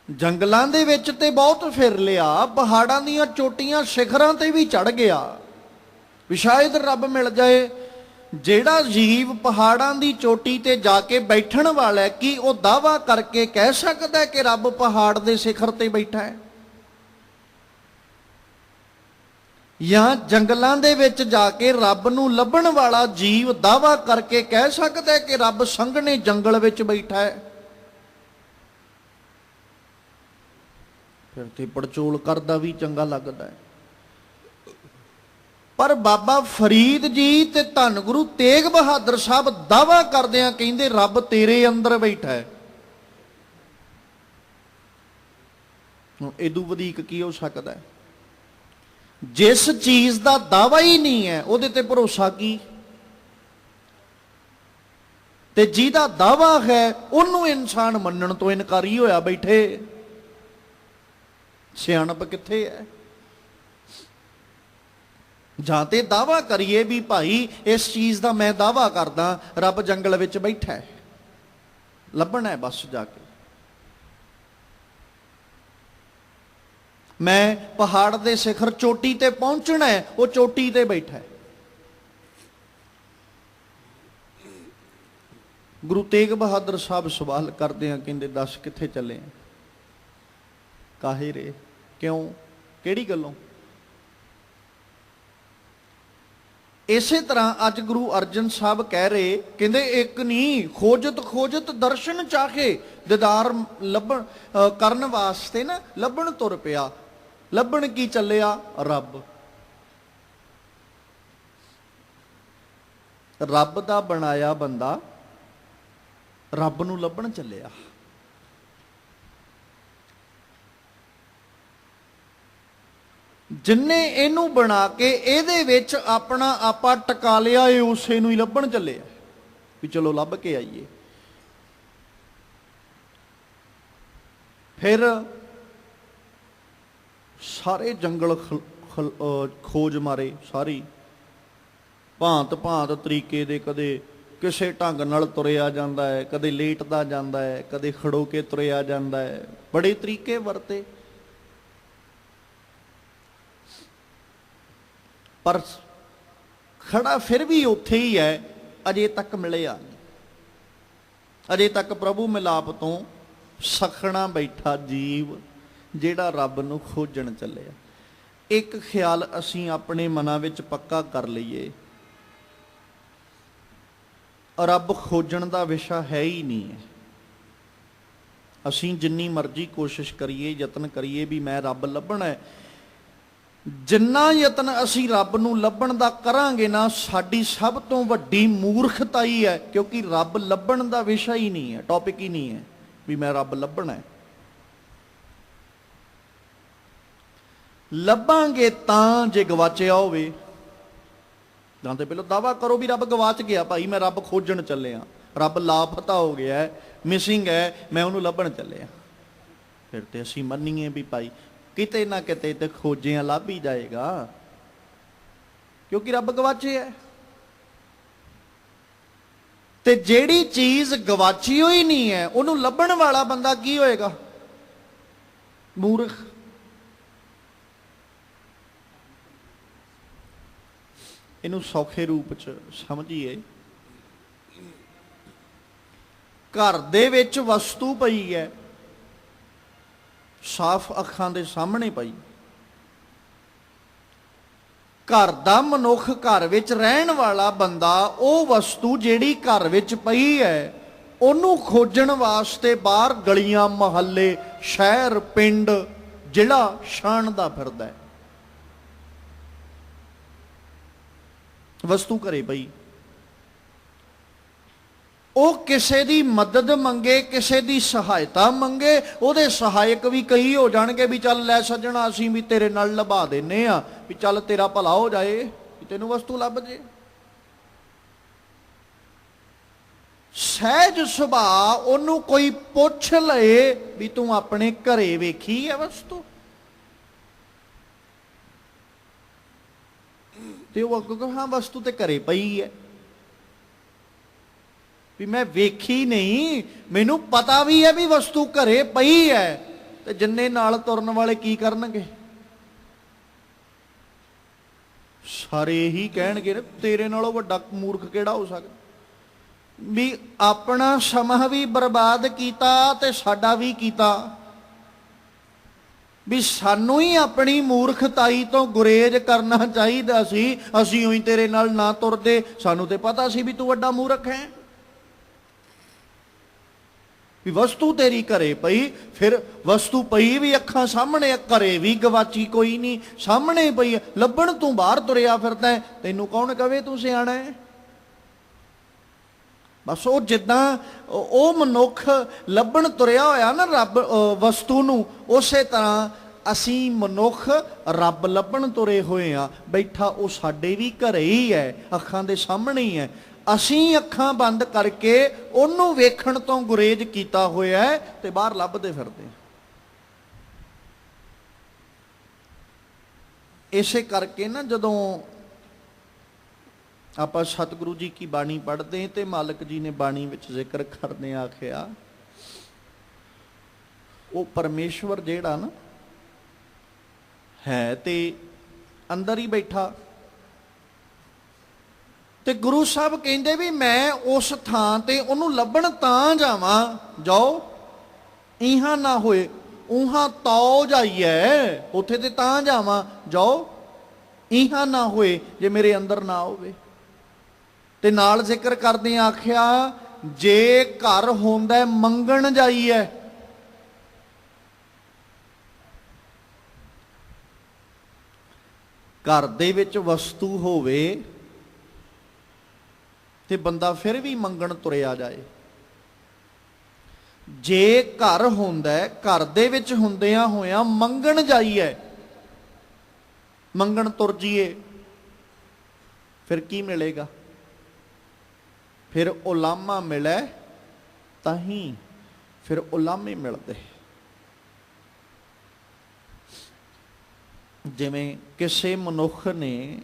ਜੰਗਲਾਂ ਦੇ ਵਿੱਚ ਤੇ ਬਹੁਤ ਫਿਰ ਲਿਆ, ਪਹਾੜਾਂ ਦੀਆਂ ਚੋਟੀਆਂ ਸਿਖਰਾਂ ਤੇ ਵੀ ਚੜ ਗਿਆ ਵੀ ਸ਼ਾਇਦ ਰੱਬ ਮਿਲ ਜਾਏ। ਜਿਹੜਾ ਜੀਵ ਪਹਾੜਾਂ ਦੀ ਚੋਟੀ ਤੇ ਜਾ ਕੇ ਬੈਠਣ ਵਾਲਾ, ਕੀ ਉਹ ਦਾਅਵਾ ਕਰਕੇ ਕਹਿ ਸਕਦਾ ਕਿ ਰੱਬ ਪਹਾੜ ਦੇ ਸਿਖਰ ਤੇ ਬੈਠਾ ਹੈ। ਜਾਂ ਜੰਗਲਾਂ ਦੇ ਵਿੱਚ ਜਾ ਕੇ ਰੱਬ ਨੂੰ ਲੱਭਣ ਵਾਲਾ ਜੀਵ ਦਾਅਵਾ ਕਰਕੇ ਕਹਿ ਸਕਦਾ ਕਿ ਰੱਬ ਸੰਘਣੇ ਜੰਗਲ ਵਿੱਚ ਬੈਠਾ ਹੈ। ਫਿਰ ਤੇ ਪੜਚੋਲ ਕਰਦਾ ਵੀ ਚੰਗਾ ਲੱਗਦਾ ਹੈ। ਪਰ ਬਾਬਾ ਫਰੀਦ ਜੀ ਤੇ ਧੰਨ ਗੁਰੂ ਤੇਗ ਬਹਾਦਰ ਸਾਹਿਬ ਦਾਅਵਾ ਕਰਦਿਆਂ ਕਹਿੰਦੇ ਰੱਬ ਤੇਰੇ ਅੰਦਰ ਬੈਠਾ ਹੈ। ਇਹਦੂ ਵਧੀਕ ਕੀ ਹੋ ਸਕਦਾ ਹੈ। ਜਿਸ ਚੀਜ਼ ਦਾ ਦਾਵਾ ਹੀ ਨਹੀਂ ਹੈ ਉਹਦੇ ਤੇ ਭਰੋਸਾ ਕੀ। ਤੇ ਜਿਹਦਾ ਦਾਵਾ ਹੈ ਉਹਨੂੰ ਇਨਸਾਨ ਮੰਨਣ ਤੋਂ ਇਨਕਾਰੀ ਹੋਇਆ ਬੈਠੇ। ਸਿਆਣਪ ਕਿੱਥੇ ਹੈ? ਜਾਂ ਤੇ ਦਾਵਾ ਕਰੀਏ ਵੀ ਭਾਈ ਇਸ ਚੀਜ਼ ਦਾ ਮੈਂ ਦਾਵਾ ਕਰਦਾ, ਰੱਬ ਜੰਗਲ ਵਿੱਚ ਬੈਠਾ ਹੈ, ਲੱਭਣਾ ਹੈ ਬਸ ਜਾ ਕੇ। ਮੈਂ ਪਹਾੜ ਦੇ ਸਿਖਰ ਚੋਟੀ ਤੇ ਪਹੁੰਚਣਾ ਹੈ, ਉਹ ਚੋਟੀ ਤੇ ਬੈਠਾ ਹੈ। ਗੁਰੂ ਤੇਗ ਬਹਾਦਰ ਸਾਹਿਬ ਸਵਾਲ ਕਰਦੇ ਆ, ਕਹਿੰਦੇ ਦੱਸ ਕਿੱਥੇ ਚੱਲੇ ਆ? ਕਾਹੇ ਰੇ? ਕਿਉਂ? ਕਿਹੜੀ ਗੱਲੋਂ? ਇਸੇ ਤਰ੍ਹਾਂ ਅੱਜ ਗੁਰੂ ਅਰਜਨ ਸਾਹਿਬ ਕਹਿ ਰਹੇ, ਕਹਿੰਦੇ ਇੱਕ ਨਹੀਂ ਖੋਜਤ ਖੋਜਤ ਦਰਸ਼ਨ ਚਾਹੇ, ਦੀਦਾਰ ਲੱਭਣ ਕਰਨ ਵਾਸਤੇ ਨਾ ਲੱਭਣ ਤੁਰ ਪਿਆ। ਲੱਭਣ ਕੀ ਚੱਲਿਆ? ਰੱਬ। ਰੱਬ ਦਾ ਬਣਾਇਆ ਬੰਦਾ ਰੱਬ ਨੂੰ ਲੱਭਣ ਚੱਲਿਆ। ਜਿੰਨੇ ਇਹਨੂੰ ਬਣਾ ਕੇ ਇਹਦੇ ਵਿੱਚ ਆਪਣਾ ਆਪਾ ਟਕਾ ਲਿਆ, ਇਹ ਉਸੇ ਨੂੰ ਹੀ ਲੱਭਣ ਚੱਲਿਆ ਵੀ ਚਲੋ ਲੱਭ ਕੇ ਆਈਏ। ਫਿਰ ਸਾਰੇ ਜੰਗਲ ਖੋਜ ਮਾਰੇ, ਸਾਰੀ ਭਾਂਤ ਭਾਂਤ ਤਰੀਕੇ ਦੇ, ਕਦੇ ਕਿਸੇ ਢੰਗ ਨਾਲ ਤੁਰਿਆ ਜਾਂਦਾ ਹੈ, ਕਦੇ ਲੇਟਦਾ ਜਾਂਦਾ ਹੈ, ਕਦੇ ਖੜੋ ਕੇ ਤੁਰਿਆ ਜਾਂਦਾ ਹੈ, ਬੜੇ ਤਰੀਕੇ ਵਰਤੇ। ਪਰ ਖੜਾ ਫਿਰ ਵੀ ਉੱਥੇ ਹੀ ਹੈ, ਅਜੇ ਤੱਕ ਮਿਲਿਆ ਨਹੀਂ। ਅਜੇ ਤੱਕ ਪ੍ਰਭੂ ਮਿਲਾਪ ਤੋਂ ਸਖਣਾ ਬੈਠਾ ਜੀਵ ਜਿਹੜਾ ਰੱਬ ਨੂੰ ਖੋਜਣ ਚੱਲਿਆ। ਇੱਕ ਖਿਆਲ ਅਸੀਂ ਆਪਣੇ ਮਨਾਂ ਵਿੱਚ ਪੱਕਾ ਕਰ ਲਈਏ, ਰੱਬ ਖੋਜਣ ਦਾ ਵਿਸ਼ਾ ਹੈ ਹੀ ਨਹੀਂ ਹੈ। ਅਸੀਂ ਜਿੰਨੀ ਮਰਜ਼ੀ ਕੋਸ਼ਿਸ਼ ਕਰੀਏ, ਯਤਨ ਕਰੀਏ ਵੀ ਮੈਂ ਰੱਬ ਲੱਭਣਾ ਹੈ, ਜਿੰਨਾ ਯਤਨ ਅਸੀਂ ਰੱਬ ਨੂੰ ਲੱਭਣ ਦਾ ਕਰਾਂਗੇ ਨਾ, ਸਾਡੀ ਸਭ ਤੋਂ ਵੱਡੀ ਮੂਰਖਤਾ ਹੀ ਹੈ, ਕਿਉਂਕਿ ਰੱਬ ਲੱਭਣ ਦਾ ਵਿਸ਼ਾ ਹੀ ਨਹੀਂ ਹੈ, ਟੌਪਿਕ ਹੀ ਨਹੀਂ ਹੈ ਵੀ ਮੈਂ ਰੱਬ ਲੱਭਣਾ ਹੈ। ਲੱਭਾਂਗੇ ਤਾਂ ਜੇ ਗਵਾਚਿਆ ਹੋਵੇ। ਜਾਂ ਤੇ ਪਹਿਲਾਂ ਦਾਵਾ ਕਰੋ ਵੀ ਰੱਬ ਗਵਾਚ ਗਿਆ, ਭਾਈ ਮੈਂ ਰੱਬ ਖੋਜਣ ਚੱਲਿਆ, ਰੱਬ ਲਾਪਤਾ ਹੋ ਗਿਆ, ਮਿਸਿੰਗ ਹੈ, ਮੈਂ ਉਹਨੂੰ ਲੱਭਣ ਚੱਲਿਆ। ਫਿਰ ਤੇ ਅਸੀਂ ਮੰਨੀਏ ਵੀ ਭਾਈ ਕਿਤੇ ਨਾ ਕਿਤੇ ਤੇ ਖੋਜਿਆਂ ਲੱਭ ਹੀ ਜਾਏਗਾ, ਕਿਉਂਕਿ ਰੱਬ ਗਵਾਚੇ ਹੈ। ਤੇ ਜਿਹੜੀ ਚੀਜ਼ ਗਵਾਚੀ ਹੋਈ ਨਹੀਂ ਹੈ ਉਹਨੂੰ ਲੱਭਣ ਵਾਲਾ ਬੰਦਾ ਕੀ ਹੋਏਗਾ? ਮੂਰਖ। ਇਹਨੂੰ ਸੌਖੇ ਰੂਪ ਚ ਸਮਝੀਏ। ਘਰ ਦੇ ਵਿੱਚ ਵਸਤੂ ਪਈ ਹੈ, ਸਾਫ਼ ਅੱਖਾਂ ਦੇ ਸਾਹਮਣੇ ਪਈ। ਘਰ ਦਾ ਮਨੁੱਖ, ਘਰ ਵਿੱਚ ਰਹਿਣ ਵਾਲਾ ਬੰਦਾ, ਉਹ ਵਸਤੂ ਜਿਹੜੀ ਘਰ ਵਿੱਚ ਪਈ ਹੈ ਉਹਨੂੰ ਖੋਜਣ ਵਾਸਤੇ ਬਾਹਰ ਗਲੀਆਂ, ਮੁਹੱਲੇ, ਸ਼ਹਿਰ, ਪਿੰਡ, ਜ਼ਿਲ੍ਹਾ ਛਾਣਦਾ ਫਿਰਦਾ ਹੈ। ਵਸਤੂ ਘਰੇ ਪਈ, ਉਹ ਕਿਸੇ ਦੀ ਮਦਦ ਮੰਗੇ, ਕਿਸੇ ਦੀ ਸਹਾਇਤਾ ਮੰਗੇ, ਉਹਦੇ ਸਹਾਇਕ ਵੀ ਕਈ ਹੋ ਜਾਣਗੇ ਵੀ ਚੱਲ ਲੈ ਸੱਜਣਾ ਅਸੀਂ ਵੀ ਤੇਰੇ ਨਾਲ ਲਭਾ ਦਿੰਨੇ ਆ, ਵੀ ਚੱਲ ਤੇਰਾ ਭਲਾ ਹੋ ਜਾਏ, ਵੀ ਤੈਨੂੰ ਵਸਤੂ ਲੱਭ ਜੇ। ਸਹਿਜ ਸੁਭਾਅ ਉਹਨੂੰ ਕੋਈ ਪੁੱਛ ਲਏ ਵੀ ਤੂੰ ਆਪਣੇ ਘਰੇ ਵੇਖੀ ਹੈ ਵਸਤੂ, ਤੇ ਉਹ ਅੱਗੋਂ ਹਾਂ ਵਸਤੂ ਤੇ ਘਰੇ ਪਈ ਹੈ, ਵੀ ਮੈਂ ਵੇਖੀ ਨਹੀਂ, ਮੈਨੂੰ ਪਤਾ ਵੀ ਹੈ ਵੀ ਵਸਤੂ ਘਰੇ ਪਈ ਹੈ। ਤੇ ਜਿੰਨੇ ਨਾਲ ਤੁਰਨ ਵਾਲੇ ਕੀ ਕਰਨਗੇ? ਸਾਰੇ ਇਹੀ ਕਹਿਣਗੇ ਨਾ ਤੇਰੇ ਨਾਲੋਂ ਵੱਡਾ ਮੂਰਖ ਕਿਹੜਾ ਹੋ ਸਕਦਾ, ਵੀ ਆਪਣਾ ਸਮਾਂ ਵੀ ਬਰਬਾਦ ਕੀਤਾ ਤੇ ਸਾਡਾ ਵੀ ਕੀਤਾ, ਵੀ ਸਾਨੂੰ ਹੀ ਆਪਣੀ ਮੂਰਖਤਾਈ ਤੋਂ ਗੁਰੇਜ਼ ਕਰਨਾ ਚਾਹੀਦਾ ਸੀ। ਅਸੀਂ ਉਹੀ ਤੇਰੇ ਨਾਲ ਨਾ ਤੁਰਦੇ, ਸਾਨੂੰ ਤੇ ਪਤਾ ਸੀ ਵੀ ਤੂੰ ਵੱਡਾ ਮੂਰਖ ਹੈ। ਵੀ ਵਸਤੂ ਤੇਰੀ ਘਰੇ ਪਈ, ਫਿਰ ਵਸਤੂ ਪਈ ਵੀ ਅੱਖਾਂ ਸਾਹਮਣੇ, ਘਰੇ ਵੀ ਗਵਾਚੀ ਕੋਈ ਨਹੀਂ, ਸਾਹਮਣੇ ਪਈ, ਲੱਭਣ ਤੂੰ ਬਾਹਰ ਤੁਰਿਆ ਫਿਰਦਾ, ਤੈਨੂੰ ਕੌਣ ਕਵੇ ਤੂੰ ਸਿਆਣਾ ਹੈ? ਬਸ ਉਹ ਜਿੱਦਾਂ ਉਹ ਮਨੁੱਖ ਲੱਭਣ ਤੁਰਿਆ ਹੋਇਆ ਨਾ ਰੱਬ ਵਸਤੂ ਨੂੰ, ਉਸੇ ਤਰ੍ਹਾਂ ਅਸੀਂ ਮਨੁੱਖ ਰੱਬ ਲੱਭਣ ਤੁਰੇ ਹੋਏ ਆ। ਬੈਠਾ ਉਹ ਸਾਡੇ ਵੀ ਘਰੇ ਹੀ ਹੈ, ਅੱਖਾਂ ਦੇ ਸਾਹਮਣੇ ਹੀ ਹੈ। ਅਸੀਂ ਅੱਖਾਂ ਬੰਦ ਕਰਕੇ ਉਹਨੂੰ ਵੇਖਣ ਤੋਂ ਗੁਰੇਜ਼ ਕੀਤਾ ਹੋਇਆ ਹੈ ਤੇ ਬਾਹਰ ਲੱਭਦੇ ਫਿਰਦੇ। ਇਸੇ ਕਰਕੇ ਨਾ ਜਦੋਂ ਆਪਾਂ ਸਤਿਗੁਰੂ ਜੀ ਕੀ ਬਾਣੀ ਪੜ੍ਹਦੇ ਤੇ ਮਾਲਕ ਜੀ ਨੇ ਬਾਣੀ ਵਿੱਚ ਜ਼ਿਕਰ ਕਰਦੇ ਆਖਿਆ, ਉਹ ਪਰਮੇਸ਼ਵਰ ਜਿਹੜਾ ਨਾ ਹੈ ਤੇ ਅੰਦਰ ਹੀ ਬੈਠਾ, ਤੇ ਗੁਰੂ ਸਾਹਿਬ ਕਹਿੰਦੇ ਵੀ ਮੈਂ ਉਸ ਥਾਂ ਤੇ ਉਹਨੂੰ ਲੱਭਣ ਤਾਂ ਜਾਵਾਂ, ਜਾਓ ਇਹਾਂ ਨਾ ਹੋਏ ਉਹਾਂ ਤਉ ਜਾਈਐ, ਉੱਥੇ ਤੇ ਤਾਂ ਜਾਵਾਂ, ਜਾਓ ਇਹਾਂ ਨਾ ਹੋਏ ਜੇ ਮੇਰੇ ਅੰਦਰ ਨਾ ਹੋਵੇ। ਤੇ ਨਾਲ ਜ਼ਿਕਰ ਕਰਦੇ ਆਖਿਆ, ਜੇ ਘਰ ਹੁੰਦਾ ਮੰਗਣ ਜਾਈਐ, ਘਰ ਦੇ ਵਿੱਚ ਵਸਤੂ ਹੋਵੇ ਤੇ ਬੰਦਾ ਫਿਰ ਵੀ ਮੰਗਣ ਤੁਰਿਆ ਜਾਏ। ਜੇ ਘਰ ਹੁੰਦਾ, ਘਰ ਦੇ ਵਿੱਚ ਹੁੰਦਿਆਂ ਹੋਇਆਂ ਮੰਗਣ ਜਾਈਏ, ਮੰਗਣ ਤੁਰ ਜੀਏ, ਫਿਰ ਕੀ ਮਿਲੇਗਾ? ਫਿਰ ਉਲਾਮਾ ਮਿਲੇ ਤਾਂ ਹੀ ਫਿਰ ਉਲਾਮੇ ਮਿਲਦੇ। ਜਿਵੇਂ ਕਿਸੇ ਮਨੁੱਖ ਨੇ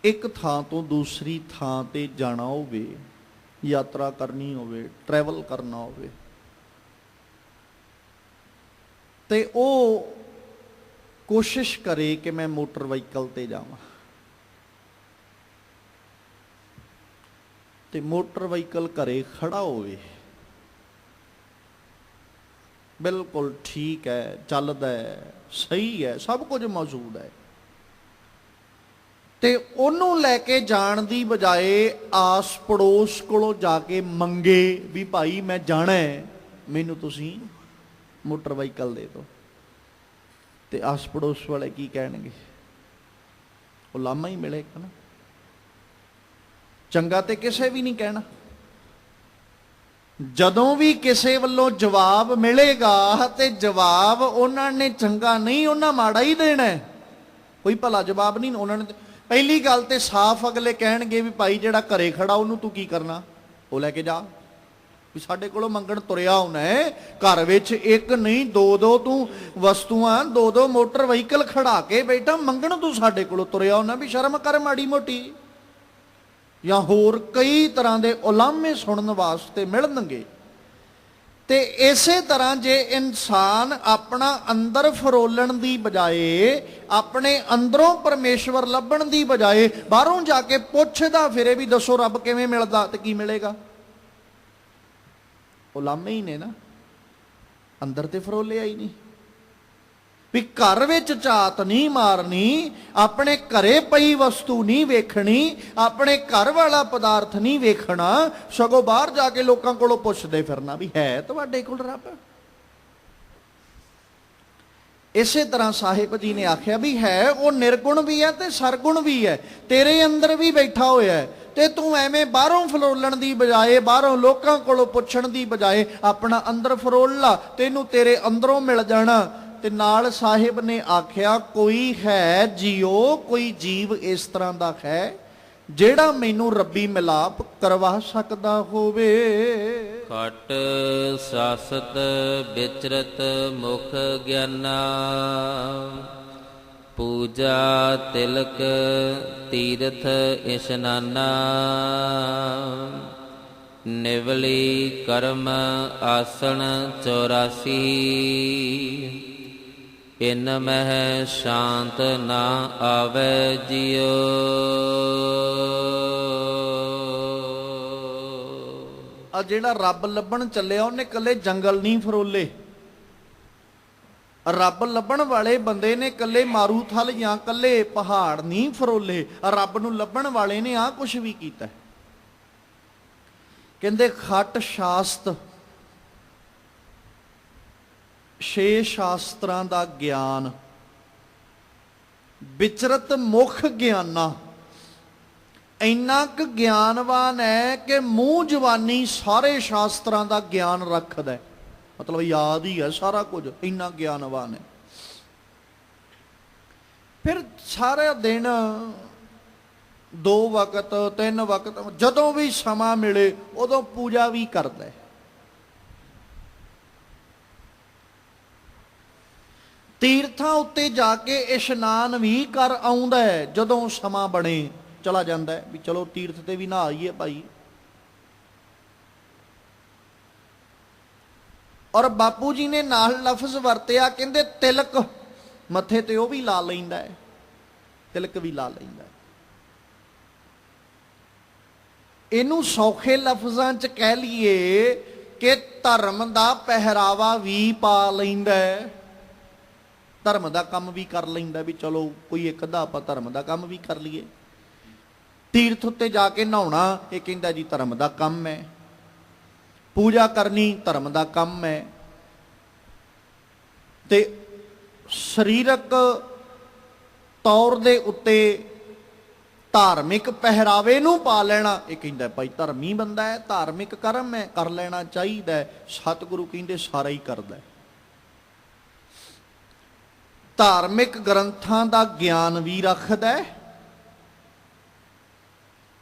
ਇੱਕ ਥਾਂ ਤੋਂ ਦੂਸਰੀ ਥਾਂ ਤੇ ਜਾਣਾ ਹੋਵੇ, ਯਾਤਰਾ ਕਰਨੀ ਹੋਵੇ, ਟਰੈਵਲ ਕਰਨਾ ਹੋਵੇ, ਤੇ ਉਹ ਕੋਸ਼ਿਸ਼ ਕਰੇ ਕਿ ਮੈਂ ਮੋਟਰ ਵਹੀਕਲ ਤੇ ਜਾਵਾਂ, ਤੇ ਮੋਟਰ ਵਹੀਕਲ ਘਰੇ ਖੜਾ ਹੋਵੇ, ਬਿਲਕੁਲ ਠੀਕ ਹੈ, ਚੱਲਦਾ ਹੈ, ਸਹੀ ਹੈ, ਸਭ ਕੁਝ ਮੌਜੂਦ ਹੈ, ਤੇ ਉਹਨੂੰ ਲੈ ਕੇ ਜਾਣ ਦੀ ਬਜਾਏ ਆਸ ਪੜੋਸ ਕੋਲੋਂ ਜਾ ਕੇ ਮੰਗੇ ਵੀ ਭਾਈ ਮੈਂ ਜਾਣਾ ਹੈ, ਮੈਨੂੰ ਤੁਸੀਂ ਮੋਟਰ ਵਹੀਕਲ ਦੇ ਦਿਓ, ਤੇ ਆਸ ਪੜੋਸ ਵਾਲੇ ਕੀ ਕਹਿਣਗੇ? ਉਲਾਮਾ ਹੀ ਮਿਲੇਗਾ ਨਾ, ਚੰਗਾ ਤੇ ਕਿਸੇ ਵੀ ਨਹੀਂ ਕਹਿਣਾ। ਜਦੋਂ ਵੀ ਕਿਸੇ ਵੱਲੋਂ ਜਵਾਬ ਮਿਲੇਗਾ ਤੇ ਜਵਾਬ ਉਹਨਾਂ ਨੇ ਚੰਗਾ ਨਹੀਂ, ਉਹਨਾਂ ਮਾੜਾ ਹੀ ਦੇਣਾ, ਕੋਈ ਭਲਾ ਜਵਾਬ ਨਹੀਂ ਉਹਨਾਂ ਨੇ। ਪਹਿਲੀ ਗੱਲ ਤੇ ਸਾਫ਼ ਅਗਲੇ ਕਹਿਣਗੇ ਵੀ ਭਾਈ ਜਿਹੜਾ ਘਰੇ ਖੜਾ ਉਹਨੂੰ ਤੂੰ ਕੀ ਕਰਨਾ, ਉਹ ਲੈ ਕੇ ਜਾ, ਵੀ ਸਾਡੇ ਕੋਲੋਂ ਮੰਗਣ ਤੁਰਿਆ ਹੋਣਾ ਹੈ। ਘਰ ਵਿੱਚ ਇੱਕ ਨਹੀਂ ਦੋ ਦੋ ਤੂੰ ਵਸਤੂਆਂ, ਦੋ ਦੋ ਮੋਟਰ ਵਹੀਕਲ ਖੜਾ ਕੇ ਬੈਠਾ, ਮੰਗਣ ਤੂੰ ਸਾਡੇ ਕੋਲੋਂ ਤੁਰਿਆ ਹੋਣਾ, ਵੀ ਸ਼ਰਮ ਕਰ ਮਾੜੀ ਮੋਟੀ। ਜਾਂ ਹੋਰ ਕਈ ਤਰ੍ਹਾਂ ਦੇ ਉਲਾਮੇ ਸੁਣਨ ਵਾਸਤੇ ਮਿਲਣਗੇ। ਤੇ ਇਸੇ ਤਰ੍ਹਾਂ ਜੇ ਇਨਸਾਨ ਆਪਣਾ ਅੰਦਰ ਫਰੋਲਣ ਦੀ ਬਜਾਏ, ਆਪਣੇ ਅੰਦਰੋਂ ਪਰਮੇਸ਼ਵਰ ਲੱਭਣ ਦੀ ਬਜਾਏ ਬਾਹਰੋਂ ਜਾ ਕੇ ਪੁੱਛਦਾ ਫਿਰੇ ਵੀ ਦੱਸੋ ਰੱਬ ਕਿਵੇਂ ਮਿਲਦਾ, ਤੇ ਕੀ ਮਿਲੇਗਾ? ਉਲਾਮੇ ਹੀ ਨੇ ਨਾ, ਅੰਦਰ ਤੇ ਫਰੋਲਿਆ ਹੀ ਨਹੀਂ। ਵੀ ਘਰ ਵਿੱਚ ਝਾਤ ਨਹੀਂ ਮਾਰਨੀ, ਆਪਣੇ ਘਰੇ ਪਈ ਵਸਤੂ ਨਹੀਂ ਵੇਖਣੀ, ਆਪਣੇ ਘਰ ਵਾਲਾ ਪਦਾਰਥ ਨਹੀਂ ਵੇਖਣਾ, ਸਗੋਂ ਬਾਹਰ ਜਾ ਕੇ ਲੋਕਾਂ ਕੋਲੋਂ ਪੁੱਛਦੇ ਫਿਰਨਾ ਵੀ ਹੈ ਤੁਹਾਡੇ ਕੋਲ ਰੱਬ। ਇਸੇ ਤਰ੍ਹਾਂ ਸਾਹਿਬ ਜੀ ਨੇ ਆਖਿਆ ਵੀ ਹੈ, ਉਹ ਨਿਰਗੁਣ ਵੀ ਹੈ ਤੇ ਸਰਗੁਣ ਵੀ ਹੈ, ਤੇਰੇ ਅੰਦਰ ਵੀ ਬੈਠਾ ਹੋਇਆ ਹੈ, ਤੇ ਤੂੰ ਐਵੇਂ ਬਾਹਰੋਂ ਫਰੋਲਣ ਦੀ ਬਜਾਏ, ਬਾਹਰੋਂ ਲੋਕਾਂ ਕੋਲੋਂ ਪੁੱਛਣ ਦੀ ਬਜਾਏ ਆਪਣਾ ਅੰਦਰ ਫਰੋਲ ਲਾ, ਤੈਨੂੰ ਤੇਰੇ ਅੰਦਰੋਂ ਮਿਲ ਜਾਣਾ। ਤੇ ਨਾਲ ਸਾਹਿਬ ਨੇ ਆਖਿਆ, ਕੋਈ ਹੈ ਜੀਓ, ਕੋਈ ਜੀਵ ਇਸ ਤਰ੍ਹਾਂ ਦਾ ਹੈ ਜਿਹੜਾ ਮੈਨੂੰ ਰੱਬੀ ਮਿਲਾਪ ਕਰਵਾ ਸਕਦਾ ਹੋਵੇ। ਘਟ ਸਾਸਤ ਵਿਚਰਤ ਮੁਖ ਗਿਆਨਾ, ਪੂਜਾ ਤਿਲਕ ਤੀਰਥ ਇਸ਼ਨਾਨਾ, ਨਿਵਲੀ ਕਰਮ ਆਸਣ 84, ਇਨ ਮਹਿ ਸ਼ਾਂਤ ਨਾ ਆਵੇ ਜਿਉ। ਆ ਜਿਹੜਾ ਰੱਬ ਲੱਭਣ ਚੱਲਿਆ ਉਹਨੇ ਕੱਲੇ ਜੰਗਲ ਨਹੀਂ ਫਰੋਲੇ, ਰੱਬ ਲੱਭਣ ਵਾਲੇ ਬੰਦੇ ਨੇ ਕੱਲੇ ਮਾਰੂਥਲ ਜਾਂ ਕੱਲੇ ਪਹਾੜ ਨਹੀਂ ਫਰੋਲੇ, ਰੱਬ ਨੂੰ ਲੱਭਣ ਵਾਲੇ ਨੇ ਆ ਕੁਛ ਵੀ ਕੀਤਾ। ਕਹਿੰਦੇ ਖਟ ਸ਼ਾਸਤ, 6 ਸ਼ਾਸਤਰਾਂ ਦਾ ਗਿਆਨ, ਵਿਚਰਤ ਮੁਖ ਗਿਆਨਾ, ਇੰਨਾ ਕੁ ਗਿਆਨਵਾਨ ਹੈ ਕਿ ਮੂੰਹ ਜ਼ਬਾਨੀ ਸਾਰੇ ਸ਼ਾਸਤਰਾਂ ਦਾ ਗਿਆਨ ਰੱਖਦਾ ਹੈ, ਮਤਲਬ ਯਾਦ ਹੀ ਹੈ ਸਾਰਾ ਕੁਝ, ਇੰਨਾ ਗਿਆਨਵਾਨ ਹੈ। ਫਿਰ ਸਾਰਾ ਦਿਨ 2 ਵਕਤ 3 ਵਕਤ ਜਦੋਂ ਵੀ ਸਮਾਂ ਮਿਲੇ ਉਦੋਂ ਪੂਜਾ ਵੀ ਕਰਦਾ ਹੈ। ਤੀਰਥਾਂ ਉੱਤੇ ਜਾ ਕੇ ਇਸ਼ਨਾਨ ਵੀ ਕਰ ਆਉਂਦਾ ਹੈ, ਜਦੋਂ ਸਮਾਂ ਬਣੇ ਚਲਾ ਜਾਂਦਾ ਹੈ ਵੀ ਚਲੋ ਤੀਰਥ ਤੇ ਵੀ ਨਹਾ ਆਈਏ ਭਾਈ। ਔਰ ਬਾਪੂ ਜੀ ਨੇ ਨਾਲ ਲਫ਼ਜ਼ ਵਰਤਿਆ, ਕਹਿੰਦੇ ਤਿਲਕ ਮੱਥੇ ਤੇ ਉਹ ਵੀ ਲਾ ਲੈਂਦਾ ਹੈ, ਤਿਲਕ ਵੀ ਲਾ ਲੈਂਦਾ ਹੈ। ਇਹਨੂੰ ਸੌਖੇ ਲਫ਼ਜ਼ਾਂ 'ਚ ਕਹਿ ਲਈਏ ਕਿ ਧਰਮ ਦਾ ਪਹਿਰਾਵਾ ਵੀ ਪਾ ਲੈਂਦਾ ਹੈ, ਧਰਮ ਦਾ ਕੰਮ ਵੀ ਕਰ ਲੈਂਦਾ ਵੀ ਚਲੋ ਕੋਈ ਇੱਕ ਅੱਧਾ ਆਪਾਂ ਧਰਮ ਦਾ ਕੰਮ ਵੀ ਕਰ ਲਈਏ। ਤੀਰਥ ਉੱਤੇ ਜਾ ਕੇ ਨਹਾਉਣਾ ਇਹ ਕਹਿੰਦਾ ਜੀ ਧਰਮ ਦਾ ਕੰਮ ਹੈ, ਪੂਜਾ ਕਰਨੀ ਧਰਮ ਦਾ ਕੰਮ ਹੈ, ਤੇ ਸਰੀਰਕ ਤੌਰ ਦੇ ਉੱਤੇ ਧਾਰਮਿਕ ਪਹਿਰਾਵੇ ਨੂੰ ਪਾ ਲੈਣਾ ਇਹ ਕਹਿੰਦਾ ਭਾਈ ਧਰਮੀ ਬੰਦਾ ਹੈ, ਧਾਰਮਿਕ ਕਰਮ ਹੈ, ਕਰ ਲੈਣਾ ਚਾਹੀਦਾ ਹੈ। ਸਤਿਗੁਰੂ ਕਹਿੰਦੇ ਸਾਰਾ ਹੀ ਕਰਦਾ ਹੈ। ਧਾਰਮਿਕ ਗ੍ਰੰਥਾਂ ਦਾ ਗਿਆਨ ਵੀ ਰੱਖਦਾ ਹੈ,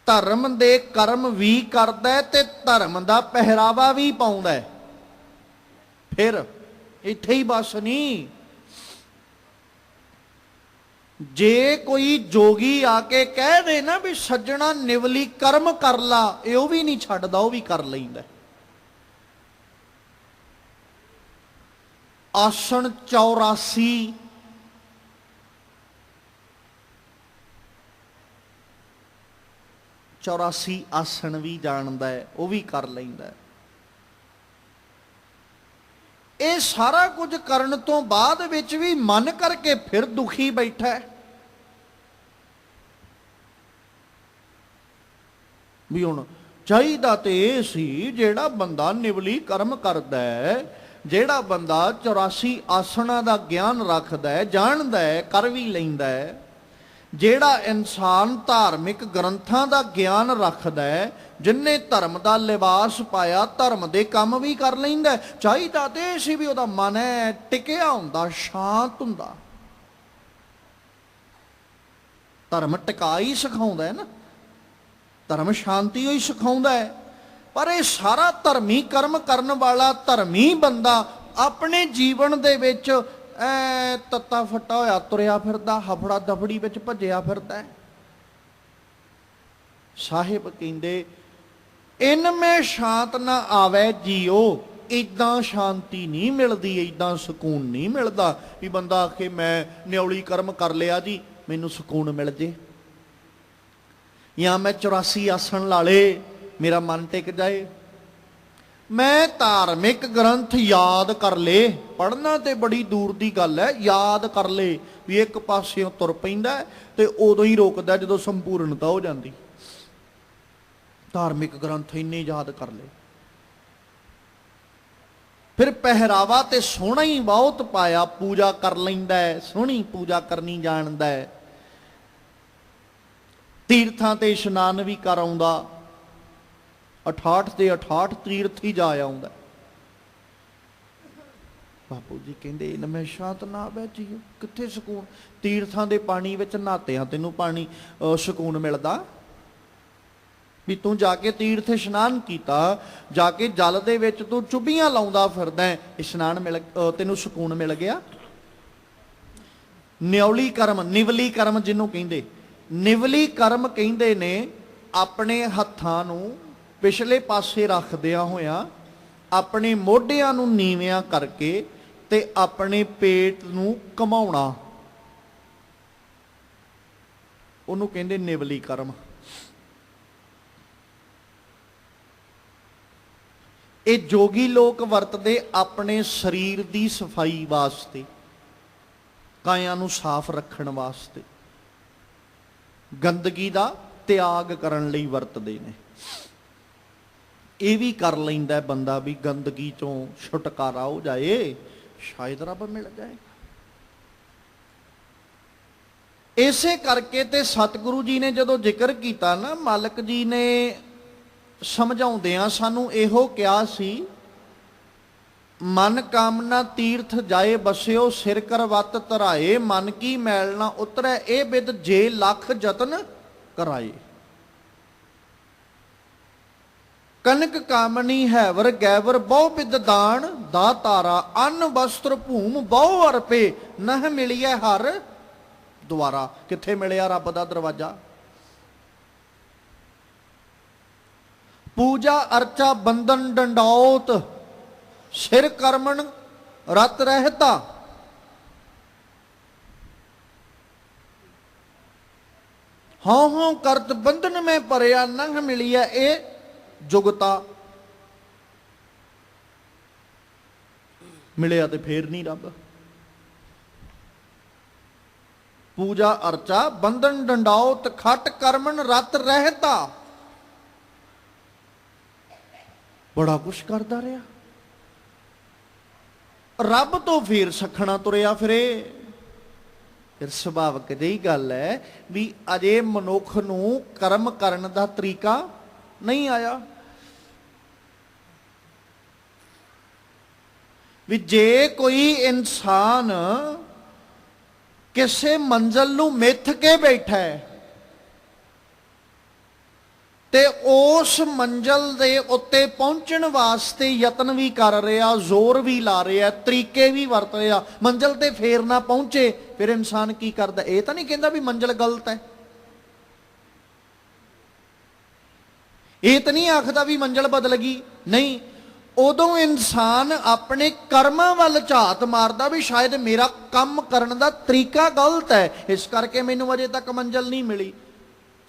ਧਰਮ ਦੇ ਕਰਮ ਵੀ ਕਰਦਾ ਹੈ ਤੇ ਧਰਮ ਦਾ ਪਹਿਰਾਵਾ ਵੀ ਪਾਉਂਦਾ ਹੈ। ਫਿਰ ਇੱਥੇ ਹੀ ਬਸ ਨਹੀਂ, ਜੇ ਕੋਈ ਜੋਗੀ ਆ ਕੇ ਕਹਿ ਦੇ ਨਾ ਵੀ ਸੱਜਣਾ ਨਿਵਲੀ ਕਰਮ ਕਰ ਲਾ, ਇਹ ਉਹ ਵੀ ਨਹੀਂ ਛੱਡਦਾ, ਉਹ ਵੀ ਕਰ ਲੈਂਦਾ। ਆਸਣ 84 ਆਸਣ ਵੀ ਜਾਣਦਾ ਹੈ, ਉਹ ਵੀ ਕਰ ਲੈਂਦਾ। ਇਹ ਸਾਰਾ ਕੁਝ ਕਰਨ ਤੋਂ ਬਾਅਦ ਵਿੱਚ ਵੀ ਮਨ ਕਰਕੇ ਫਿਰ ਦੁਖੀ ਬੈਠਾ ਹੈ ਵੀ ਹੁਣ ਚਾਹੀਦਾ ਤੇ ਇਹ ਸੀ ਜਿਹੜਾ ਬੰਦਾ ਨਿਵਲੀ ਕਰਮ ਕਰਦਾ ਹੈ, ਜਿਹੜਾ ਬੰਦਾ 84 ਆਸਣਾਂ ਦਾ ਗਿਆਨ ਰੱਖਦਾ ਹੈ, ਜਾਣਦਾ ਹੈ, ਕਰ ਵੀ ਲੈਂਦਾ ਹੈ, ਜਿਹੜਾ ਇਨਸਾਨ ਧਾਰਮਿਕ ਗ੍ਰੰਥਾਂ ਦਾ ਗਿਆਨ ਰੱਖਦਾ ਹੈ, ਜਿਨਨੇ ਧਰਮ ਦਾ ਲਿਬਾਸ ਪਾਇਆ, ਧਰਮ ਦੇ ਕੰਮ ਵੀ ਕਰ ਲੈਂਦਾ, ਚਾਹੀਦਾ ਤੇ ਸੀ ਵੀ ਉਹਦਾ ਮਨ ਹੈ ਟਿਕਿਆ ਹੁੰਦਾ, ਸ਼ਾਂਤ ਹੁੰਦਾ। ਧਰਮ ਟਿਕਾ ਹੀ ਸਿਖਾਉਂਦਾ ਹੈ ਨਾ, ਧਰਮ ਸ਼ਾਂਤੀ ਹੀ ਸਿਖਾਉਂਦਾ ਹੈ। ਪਰ ਇਹ ਸਾਰਾ ਧਰਮੀ ਕਰਮ ਕਰਨ ਵਾਲਾ ਧਰਮੀ ਬੰਦਾ ਆਪਣੇ ਜੀਵਨ ਦੇ ਵਿੱਚ ਤੱਤਾ ਫੱਟਾ ਹੋਇਆ ਤੁਰਿਆ ਫਿਰਦਾ, ਹਫੜਾ ਦਫੜੀ ਵਿੱਚ ਭੱਜਿਆ ਫਿਰਦਾ ਹੈ। ਸਾਹਿਬ ਕਹਿੰਦੇ ਇਨਮੇ ਸ਼ਾਂਤ ਨਾ ਆਵੇ ਜੀਓ, ਇਦਾਂ ਸ਼ਾਂਤੀ ਨਹੀਂ ਮਿਲਦੀ, ਇਦਾਂ ਸਕੂਨ ਨਹੀਂ ਮਿਲਦਾ ਵੀ ਬੰਦਾ ਆਖੇ ਮੈਂ ਨਿਉਲੀ ਕਰਮ ਕਰ ਲਿਆ ਜੀ ਮੈਨੂੰ ਸਕੂਨ ਮਿਲ ਜੇ, ਜਾਂ ਮੈਂ 84 ਆਸਣ ਲਾ ਲੇ ਮੇਰਾ ਮਨ ਟਿਕ ਜਾਏ, ਮੈਂ ਧਾਰਮਿਕ ਗ੍ਰੰਥ ਯਾਦ ਕਰ ਲੇ, ਪੜ੍ਹਨਾ ਤੇ ਬੜੀ ਦੂਰ ਦੀ ਗੱਲ ਹੈ, ਯਾਦ ਕਰ ਲੇ ਵੀ ਇੱਕ ਪਾਸਿਓਂ ਤੁਰ ਪੈਂਦਾ ਤੇ ਉਦੋਂ ਹੀ ਰੋਕਦਾ ਜਦੋਂ ਸੰਪੂਰਨਤਾ ਹੋ ਜਾਂਦੀ। ਧਾਰਮਿਕ ਗ੍ਰੰਥ ਇੰਨੇ ਯਾਦ ਕਰ ਲੇ, ਫਿਰ ਪਹਿਰਾਵਾ ਤੇ ਸੋਹਣਾ ਹੀ ਬਹੁਤ ਪਾਇਆ, ਪੂਜਾ ਕਰ ਲੈਂਦਾ ਹੈ, ਸੋਹਣੀ ਪੂਜਾ ਕਰਨੀ ਜਾਣਦਾ ਹੈ, ਤੀਰਥਾਂ ਤੇ ਇਸ਼ਨਾਨ ਵੀ ਕਰ ਆਉਂਦਾ, 68 ਦੇ 68 ਤੀਰਥ ਹੀ ਜਾ ਆਉਂਦਾ। ਬਾਪੂ ਜੀ ਕਹਿੰਦੇ ਇਨਮੇ ਸ਼ਾਂਤ ਨਾ ਆਵੇ ਜੀਓ, ਕਿੱਥੇ ਸਕੂਨ, ਤੀਰਥਾਂ ਦੇ ਪਾਣੀ ਵਿੱਚ ਨਹਾਤਿਆਂ ਤੈਨੂੰ ਪਾਣੀ ਸਕੂਨ ਮਿਲਦਾ ਵੀ ਤੂੰ ਜਾ ਕੇ ਤੀਰਥ ਇਸ਼ਨਾਨ ਕੀਤਾ, ਜਾ ਕੇ ਜਲ ਦੇ ਵਿੱਚ ਤੂੰ ਚੁੱਭੀਆਂ ਲਾਉਂਦਾ ਫਿਰਦਾ, ਇਸ਼ਨਾਨ ਮਿਲ ਤੈਨੂੰ ਸਕੂਨ ਮਿਲ ਗਿਆ। ਨਿਉਲੀ ਕਰਮ, ਨਿਵਲੀ ਕਰਮ ਜਿਹਨੂੰ ਕਹਿੰਦੇ, ਨਿਵਲੀ ਕਰਮ ਕਹਿੰਦੇ ਨੇ ਆਪਣੇ ਹੱਥਾਂ ਨੂੰ ਪਿਛਲੇ ਪਾਸੇ ਰੱਖਦਿਆਂ ਹੋਇਆਂ, ਆਪਣੇ ਮੋਢਿਆਂ ਨੂੰ ਨੀਵਿਆਂ ਕਰਕੇ ਤੇ ਆਪਣੇ ਪੇਟ ਨੂੰ ਘਮਾਉਣਾ, ਉਹਨੂੰ ਕਹਿੰਦੇ ਨਿਵਲੀ ਕਰਮ। ਇਹ ਜੋਗੀ ਲੋਕ ਵਰਤਦੇ ਆਪਣੇ ਸਰੀਰ ਦੀ ਸਫਾਈ ਵਾਸਤੇ, ਕਾਇਆ ਨੂੰ ਸਾਫ਼ ਰੱਖਣ ਵਾਸਤੇ, ਗੰਦਗੀ ਦਾ ਤਿਆਗ ਕਰਨ ਲਈ ਵਰਤਦੇ ਨੇ। ਇਹ ਵੀ ਕਰ ਲੈਂਦਾ ਬੰਦਾ ਵੀ ਗੰਦਗੀ ਚੋਂ ਛੁਟਕਾਰਾ ਹੋ ਜਾਏ, ਸ਼ਾਇਦ ਰੱਬ ਮਿਲ ਜਾਏਗਾ। ਇਸੇ ਕਰਕੇ ਤੇ ਸਤਿਗੁਰੂ ਜੀ ਨੇ ਜਦੋਂ ਜ਼ਿਕਰ ਕੀਤਾ ਨਾ, ਮਾਲਕ ਜੀ ਨੇ ਸਮਝਾਉਂਦਿਆਂ ਸਾਨੂੰ ਇਹੋ ਕਿਹਾ ਸੀ, ਮਨ ਕਾਮਨਾ ਤੀਰਥ ਜਾਏ ਬਸਿਓ, ਸਿਰ ਕਰਵਤ ਧਰਾਏ, ਮਨ ਕੀ ਮੈਲ ਨਾ ਉਤਰੈ, ਇਹ ਬਿਦ ਜੇ ਲੱਖ ਯਤਨ ਕਰਾਏ। ਕਨਕ ਕਾਮਨੀ ਹੈਵਰ ਗੈਵਰ ਬਹੁ ਬਿਦ ਦਾਨ, ਦਾ ਤਾਰਾ ਅੰਨ ਵਸਤਰ ਭੂਮ ਬਹੁ ਅਰਪੇ, ਨਹ ਮਿਲਿਐ ਹਰ ਦੁਆਰਾ। ਕਿੱਥੇ ਮਿਲਿਆ ਰੱਬ ਦਾ ਦਰਵਾਜ਼ਾ? ਪੂਜਾ ਅਰਚਾ ਬੰਧਨ ਡੰਡੌਤ, ਸਿਰ ਕਰਮਨ ਰਤ ਰਹਿਤਾ। ਹਉ ਹਉ ਕਰਤ ਬੰਧਨ ਮੈਂ ਭਰਿਆ, ਨਹ ਮਿਲਿਆ ਇਹ ਜੁਗਤਾ। ਮਿਲਿਆ ਤੇ ਫੇਰ ਨਹੀਂ ਰੱਬ। ਪੂਜਾ ਅਰਚਾ ਬੰਧਨ ਡੰਡੌਤ, ਖਟ ਕਰਮਨ ਰਤ ਰਹਿਤਾ। ਬੜਾ ਕੁਛ ਕਰਦਾ ਰਿਹਾ, ਰੱਬ ਤੋਂ ਫੇਰ ਸਖਣਾ ਤੁਰਿਆ ਫਿਰੇ। ਫਿਰ ਸੁਭਾਵਿਕ ਜਿਹੀ ਗੱਲ ਹੈ ਵੀ ਅਜੇ ਮਨੁੱਖ ਨੂੰ ਕਰਮ ਕਰਨ ਦਾ ਤਰੀਕਾ ਨਹੀਂ ਆਇਆ। ਵੀ ਜੇ ਕੋਈ ਇਨਸਾਨ ਕਿਸੇ ਮੰਜ਼ਲ ਨੂੰ ਮਿੱਥ ਕੇ ਬੈਠਾ ਹੈ ਤੇ ਉਸ ਮੰਜ਼ਲ ਦੇ ਉੱਤੇ ਪਹੁੰਚਣ ਵਾਸਤੇ ਯਤਨ ਵੀ ਕਰ ਰਿਹਾ, ਜ਼ੋਰ ਵੀ ਲਾ ਰਿਹਾ, ਤਰੀਕੇ ਵੀ ਵਰਤ ਰਿਹਾ, ਮੰਜ਼ਲ ਤੇ ਫੇਰ ਨਾ ਪਹੁੰਚੇ, ਫਿਰ ਇਨਸਾਨ ਕੀ ਕਰਦਾ? ਇਹ ਤਾਂ ਨਹੀਂ ਕਹਿੰਦਾ ਵੀ ਮੰਜ਼ਲ ਗਲਤ ਹੈ, ਇਹ ਤਾਂ ਨਹੀਂ ਆਖਦਾ ਵੀ ਮੰਜ਼ਲ ਬਦਲ ਗਈ, ਨਹੀਂ। ਉਦੋਂ ਇਨਸਾਨ ਆਪਣੇ ਕਰਮਾਂ ਵੱਲ ਝਾਤ ਮਾਰਦਾ ਵੀ ਸ਼ਾਇਦ ਮੇਰਾ ਕੰਮ ਕਰਨ ਦਾ ਤਰੀਕਾ ਗਲਤ ਹੈ, ਇਸ ਕਰਕੇ ਮੈਨੂੰ ਅਜੇ ਤੱਕ ਮੰਜ਼ਲ ਨਹੀਂ ਮਿਲੀ।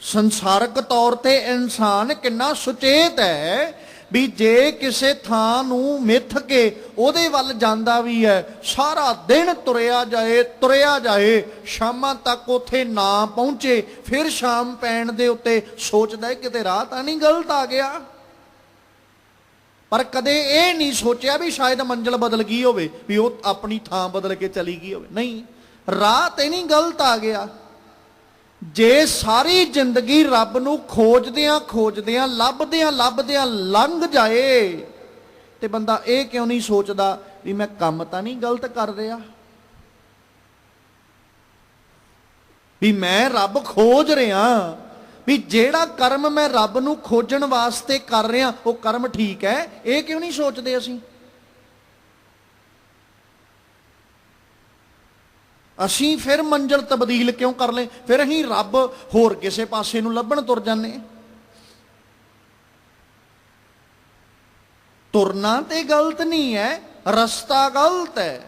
ਸੰਸਾਰਕ ਤੌਰ ਤੇ ਇਨਸਾਨ ਕਿੰਨਾ ਸੁਚੇਤ ਹੈ ਵੀ ਜੇ ਕਿਸੇ ਥਾਂ ਨੂੰ ਮਿੱਥ ਕੇ ਉਹਦੇ ਵੱਲ ਜਾਂਦਾ ਵੀ ਹੈ, ਸਾਰਾ ਦਿਨ ਤੁਰਿਆ ਜਾਏ, ਸ਼ਾਮਾਂ ਤੱਕ ਉੱਥੇ ਨਾ ਪਹੁੰਚੇ, ਫਿਰ ਸ਼ਾਮ ਪੈਣ ਦੇ ਉੱਤੇ ਸੋਚਦਾ ਕਿਤੇ ਰਾਹ ਤਾਂ ਨਹੀਂ ਗਲਤ ਆ ਗਿਆ। ਪਰ ਕਦੇ ਇਹ ਨਹੀਂ ਸੋਚਿਆ ਵੀ ਸ਼ਾਇਦ ਮੰਜ਼ਲ ਬਦਲ ਗਈ ਹੋਵੇ, ਵੀ ਉਹ ਆਪਣੀ ਥਾਂ ਬਦਲ ਕੇ ਚਲੀ ਗਈ ਹੋਵੇ, ਨਹੀਂ, ਰਾਹ ਤੇ ਨਹੀਂ ਗਲਤ ਆ ਗਿਆ। ਜੇ ਸਾਰੀ ਜ਼ਿੰਦਗੀ ਰੱਬ ਨੂੰ ਖੋਜਦਿਆਂ ਲੱਭਦਿਆਂ ਲੰਘ ਜਾਏ ਤੇ ਬੰਦਾ ਇਹ ਕਿਉਂ ਨਹੀਂ ਸੋਚਦਾ ਵੀ ਮੈਂ ਕੰਮ ਤਾਂ ਨਹੀਂ ਗਲਤ ਕਰ ਰਿਹਾ, ਵੀ ਮੈਂ ਰੱਬ ਖੋਜ ਰਿਹਾ, ਵੀ ਜਿਹੜਾ ਕਰਮ ਮੈਂ ਰੱਬ ਨੂੰ ਖੋਜਣ ਵਾਸਤੇ ਕਰ ਰਿਹਾ ਉਹ ਕਰਮ ਠੀਕ ਹੈ। ਇਹ ਕਿਉਂ ਨਹੀਂ ਸੋਚਦੇ ਅਸੀਂ ਫਿਰ ਮੰਜ਼ਲ ਤਬਦੀਲ ਕਿਉਂ ਕਰ ਲੈ? ਫਿਰ ਅਸੀਂ ਰੱਬ ਹੋਰ ਕਿਸੇ ਪਾਸੇ ਨੂੰ ਲੱਭਣ ਤੁਰ ਜਾਂਦੇ। ਤੁਰਨਾ ਤੇ ਗਲਤ ਨਹੀਂ ਹੈ, ਰਸਤਾ ਗਲਤ ਹੈ।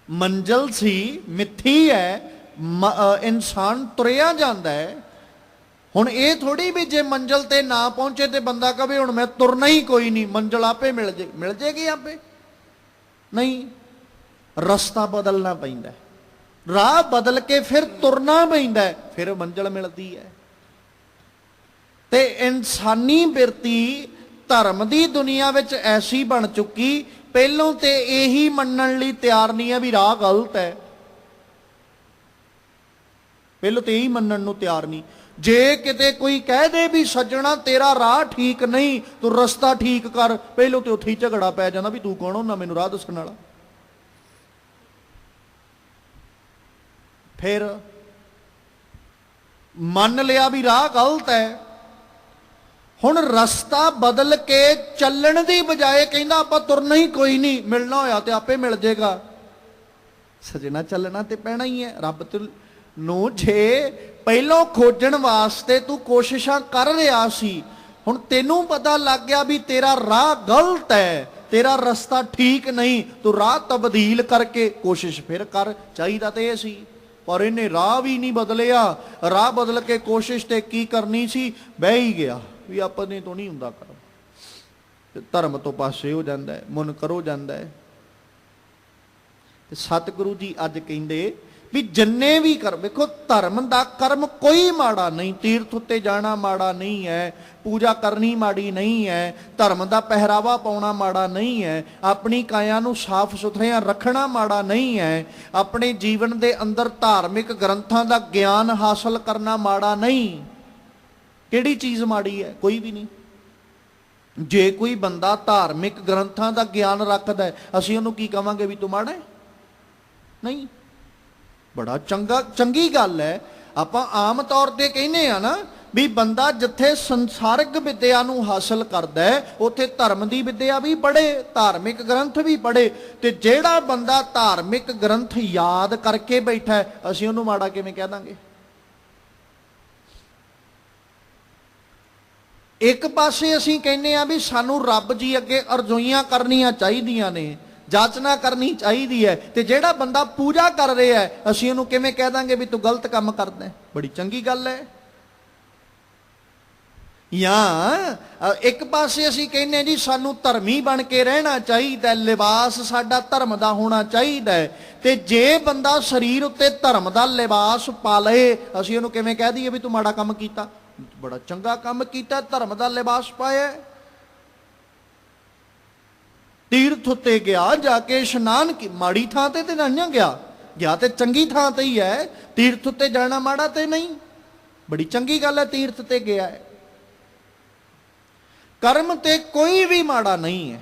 ਮੰਜ਼ਲ ਸੀ ਮਿੱਥੀ ਹੈ, ਇਨਸਾਨ ਤੁਰਿਆ ਜਾਂਦਾ ਹੈ। ਹੁਣ ਇਹ ਥੋੜੀ ਵੀ ਜੇ ਮੰਜ਼ਲ ਤੇ ਨਾ ਪਹੁੰਚੇ ਤੇ ਬੰਦਾ ਕਹੇ ਹੁਣ ਮੈਂ ਤੁਰਨਾ ਹੀ ਕੋਈ ਨਹੀਂ, ਮੰਜ਼ਲ ਆਪੇ ਮਿਲ ਜੇਗੀ ਆਪੇ, ਨਹੀਂ। ਰਸਤਾ ਬਦਲਣਾ ਪੈਂਦਾ, ਰਾਹ ਬਦਲ ਕੇ ਫਿਰ ਤੁਰਨਾ ਪੈਂਦਾ, ਫਿਰ ਮੰਜ਼ਲ ਮਿਲਦੀ ਹੈ। ਤੇ ਇਨਸਾਨੀ ਬਿਰਤੀ ਧਰਮ ਦੀ ਦੁਨੀਆ ਵਿੱਚ ਐਸੀ ਬਣ ਚੁੱਕੀ, ਪਹਿਲੋਂ ਤੇ ਇਹੀ ਮੰਨਣ ਲਈ ਤਿਆਰ ਨਹੀਂ ਹੈ ਵੀ ਰਾਹ ਗਲਤ ਹੈ, ਪਹਿਲੋਂ ਤੇ ਇਹੀ ਮੰਨਣ ਨੂੰ ਤਿਆਰ ਨਹੀਂ। ਜੇ ਕਿਤੇ ਕੋਈ ਕਹਿ ਦੇ ਵੀ ਸੱਜਣਾ ਤੇਰਾ ਰਾਹ ਠੀਕ ਨਹੀਂ, ਤੂੰ ਰਸਤਾ ਠੀਕ ਕਰ, ਪਹਿਲੋਂ ਤੇ ਉੱਥੇ ਹੀ ਝਗੜਾ ਪੈ ਜਾਂਦਾ ਵੀ ਤੂੰ ਕੌਣ ਹੁੰਦਾ ਮੈਨੂੰ ਰਾਹ ਦੱਸਣ ਵਾਲਾ। ਫਿਰ ਮੰਨ ਲਿਆ ਵੀ ਰਾਹ ਗਲਤ ਹੈ, ਹੁਣ ਰਸਤਾ ਬਦਲ ਕੇ ਚੱਲਣ ਦੀ ਬਜਾਏ ਕਹਿੰਦਾ ਆਪਾਂ ਤੁਰਨਾ ਹੀ ਕੋਈ ਨਹੀਂ, ਮਿਲਣਾ ਹੋਇਆ ਤੇ ਆਪੇ ਮਿਲ ਜੇਗਾ। ਸਜਣਾ ਚੱਲਣਾ ਤੇ ਪੈਣਾ ਹੀ ਹੈ। ਰੱਬ ਨੂੰ ਜੇ ਪਹਿਲੋਂ ਖੋਜਣ ਵਾਸਤੇ ਤੂੰ ਕੋਸ਼ਿਸ਼ਾਂ ਕਰ ਰਿਹਾ ਸੀ, ਹੁਣ ਤੈਨੂੰ ਪਤਾ ਲੱਗ ਗਿਆ ਵੀ ਤੇਰਾ ਰਾਹ ਗਲਤ ਹੈ, ਤੇਰਾ ਰਸਤਾ ਠੀਕ ਨਹੀਂ, ਤੂੰ ਰਾਹ ਤਬਦੀਲ ਕਰਕੇ ਕੋਸ਼ਿਸ਼ ਫਿਰ ਕਰ। ਚਾਹੀਦਾ ਤੇ ਇਹ ਸੀ, ਪਰ ਇਹਨੇ ਰਾਹ ਵੀ ਨਹੀਂ ਬਦਲਿਆ। ਰਾਹ ਬਦਲ ਕੇ ਕੋਸ਼ਿਸ਼ ਤੇ ਕੀ ਕਰਨੀ ਸੀ, ਬਹਿ ਹੀ ਗਿਆ ਵੀ ਆਪਣੇ ਤੋਂ ਨਹੀਂ ਹੁੰਦਾ ਕਰਮ, ਤੇ ਧਰਮ ਤੋਂ ਪਾਸੇ ਹੋ ਜਾਂਦਾ ਹੈ, ਮੁਨਕਰ ਹੋ ਜਾਂਦਾ ਹੈ। ਤੇ ਸਤਿਗੁਰੂ ਜੀ ਅੱਜ ਕਹਿੰਦੇ ਵੀ ਜਿੰਨੇ ਵੀ ਕਰ, ਵੇਖੋ ਧਰਮ ਦਾ ਕਰਮ ਕੋਈ ਮਾੜਾ ਨਹੀਂ, ਤੀਰਥ ਉੱਤੇ ਜਾਣਾ ਮਾੜਾ ਨਹੀਂ ਹੈ, ਪੂਜਾ ਕਰਨੀ ਮਾੜੀ ਨਹੀਂ ਹੈ, ਧਰਮ ਦਾ ਪਹਿਰਾਵਾ ਪਾਉਣਾ ਮਾੜਾ ਨਹੀਂ ਹੈ, ਆਪਣੀ ਕਾਇਆ ਨੂੰ ਸਾਫ਼ ਸੁਥਰਿਆਂ ਰੱਖਣਾ ਮਾੜਾ ਨਹੀਂ ਹੈ, ਆਪਣੇ ਜੀਵਨ ਦੇ ਅੰਦਰ ਧਾਰਮਿਕ ਗ੍ਰੰਥਾਂ ਦਾ ਗਿਆਨ ਹਾਸਲ ਕਰਨਾ ਮਾੜਾ ਨਹੀਂ। ਕਿਹੜੀ ਚੀਜ਼ ਮਾੜੀ ਹੈ? ਕੋਈ ਵੀ ਨਹੀਂ। ਜੇ ਕੋਈ ਬੰਦਾ ਧਾਰਮਿਕ ਗ੍ਰੰਥਾਂ ਦਾ ਗਿਆਨ ਰੱਖਦਾ ਹੈ, ਅਸੀਂ ਉਹਨੂੰ ਕੀ ਕਵਾਂਗੇ ਵੀ ਤੂੰ ਮਾੜਾ ਹੈ? ਨਹੀਂ, ਬੜਾ ਚੰਗੀ ਗੱਲ ਹੈ। ਆਪਾਂ ਆਮ ਤੌਰ ਤੇ ਕਹਿੰਦੇ ਆ ਨਾ ਵੀ ਬੰਦਾ ਜਿੱਥੇ ਸੰਸਾਰਿਕ ਵਿਦਿਆ ਨੂੰ ਹਾਸਲ ਕਰਦਾ ਹੈ ਉੱਥੇ ਧਰਮ ਦੀ ਵਿਦਿਆ ਵੀ ਪੜ੍ਹੇ, ਧਾਰਮਿਕ ਗ੍ਰੰਥ ਵੀ ਪੜ੍ਹੇ। ਤੇ ਜਿਹੜਾ ਬੰਦਾ ਧਾਰਮਿਕ ਗ੍ਰੰਥ ਯਾਦ ਕਰਕੇ ਬੈਠਾ ਹੈ, ਅਸੀਂ ਉਹਨੂੰ ਮਾੜਾ ਕਿਵੇਂ ਕਹਿ ਦਾਂਗੇ? ਇੱਕ ਪਾਸੇ ਅਸੀਂ ਕਹਿੰਦੇ ਆ ਵੀ ਸਾਨੂੰ ਰੱਬ ਜੀ ਅੱਗੇ ਅਰਜ਼ੋਈਆਂ ਕਰਨੀਆਂ ਚਾਹੀਦੀਆਂ ਨੇ, ਜਾਚਨਾ ਕਰਨੀ ਚਾਹੀਦੀ ਹੈ, ਤੇ ਜਿਹੜਾ ਬੰਦਾ ਪੂਜਾ ਕਰ ਰਿਹਾ ਹੈ ਅਸੀਂ ਉਹਨੂੰ ਕਿਵੇਂ ਕਹਿ ਦਾਂਗੇ ਵੀ ਤੂੰ ਗਲਤ ਕੰਮ ਕਰਦਾ ਹੈ? ਬੜੀ ਚੰਗੀ ਗੱਲ ਹੈ। ਜਾਂ ਇੱਕ ਪਾਸੇ ਅਸੀਂ ਕਹਿੰਦੇ ਜੀ ਸਾਨੂੰ ਧਰਮੀ ਬਣ ਕੇ ਰਹਿਣਾ ਚਾਹੀਦਾ, ਲਿਬਾਸ ਸਾਡਾ ਧਰਮ ਦਾ ਹੋਣਾ ਚਾਹੀਦਾ ਹੈ, ਤੇ ਜੇ ਬੰਦਾ ਸਰੀਰ ਉੱਤੇ ਧਰਮ ਦਾ ਲਿਬਾਸ ਪਾ ਲਏ ਅਸੀਂ ਉਹਨੂੰ ਕਿਵੇਂ ਕਹਿ ਦਈਏ ਵੀ ਤੂੰ ਮਾੜਾ ਕੰਮ ਕੀਤਾ? ਬੜਾ ਚੰਗਾ ਕੰਮ ਕੀਤਾ, ਧਰਮ ਦਾ ਲਿਬਾਸ ਪਾਇਆ। ਤੀਰਥ ਉੱਤੇ ਗਿਆ, ਜਾ ਕੇ ਇਸ਼ਨਾਨ ਕੀ, ਮਾੜੀ ਥਾਂ ਤੇ ਨਹੀਂ ਗਿਆ ਤੇ ਚੰਗੀ ਥਾਂ ਤੇ ਹੀ ਹੈ। ਤੀਰਥ ਉੱਤੇ ਜਾਣਾ ਮਾੜਾ ਤੇ ਨਹੀਂ, ਬੜੀ ਚੰਗੀ ਗੱਲ ਹੈ, ਤੀਰਥ ਤੇ ਗਿਆ ਹੈ। ਕਰਮ ਤੇ ਕੋਈ ਵੀ ਮਾੜਾ ਨਹੀਂ ਹੈ।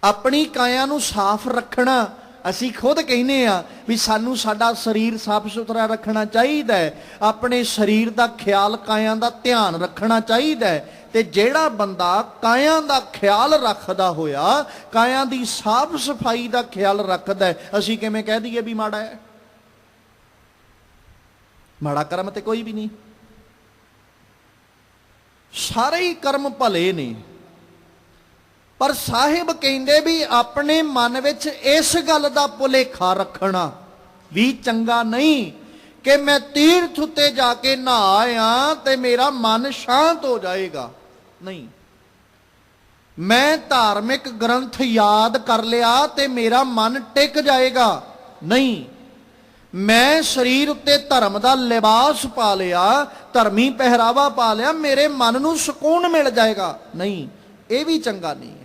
ਆਪਣੀ ਕਾਇਆ ਨੂੰ ਸਾਫ਼ ਰੱਖਣਾ, ਅਸੀਂ ਖੁਦ ਕਹਿੰਦੇ ਆ ਵੀ ਸਾਨੂੰ ਸਾਡਾ ਸਰੀਰ ਸਾਫ਼ ਸੁਥਰਾ ਰੱਖਣਾ ਚਾਹੀਦਾ ਹੈ, ਆਪਣੇ ਸਰੀਰ ਦਾ ਖਿਆਲ, ਕਾਇਆ ਦਾ ਧਿਆਨ ਰੱਖਣਾ ਚਾਹੀਦਾ ਹੈ। ਤੇ ਜਿਹੜਾ ਬੰਦਾ ਕਾਇਆ ਦਾ ਖਿਆਲ ਰੱਖਦਾ ਹੋਇਆ, ਕਾਇਆ ਦੀ ਸਾਫ਼ ਸਫਾਈ ਦਾ ਖਿਆਲ ਰੱਖਦਾ ਹੈ, ਅਸੀਂ ਕਿਵੇਂ ਕਹਿ ਦਈਏ ਵੀ ਮਾੜਾ ਹੈ? ਮਾੜਾ ਕਰਮ ਤੇ ਕੋਈ ਵੀ ਨਹੀਂ। ਸਾਰੇ ਹੀ ਕਰਮ ਭਲੇ ਨੇ, ਪਰ ਸਾਹਿਬ ਕਹਿੰਦੇ ਵੀ ਆਪਣੇ ਮਨ ਵਿੱਚ ਇਸ ਗੱਲ ਦਾ ਭੁਲੇਖਾ ਰੱਖਣਾ ਵੀ ਚੰਗਾ ਨਹੀਂ ਕਿ ਮੈਂ ਤੀਰਥ ਉੱਤੇ ਜਾ ਕੇ ਨਹਾ ਆਇਆ ਤੇ ਮੇਰਾ ਮਨ ਸ਼ਾਂਤ ਹੋ ਜਾਏਗਾ। ਨਹੀਂ, ਮੈਂ ਧਾਰਮਿਕ ਗ੍ਰੰਥ ਯਾਦ ਕਰ ਲਿਆ ਤੇ ਮੇਰਾ ਮਨ ਟਿਕ ਜਾਏਗਾ। ਨਹੀਂ, ਮੈਂ ਸਰੀਰ ਉੱਤੇ ਧਰਮ ਦਾ ਲਿਬਾਸ ਪਾ ਲਿਆ, ਧਰਮੀ ਪਹਿਰਾਵਾ ਪਾ ਲਿਆ, ਮੇਰੇ ਮਨ ਨੂੰ ਸਕੂਨ ਮਿਲ ਜਾਏਗਾ। ਨਹੀਂ, ਇਹ ਵੀ ਚੰਗਾ ਨਹੀਂ ਹੈ।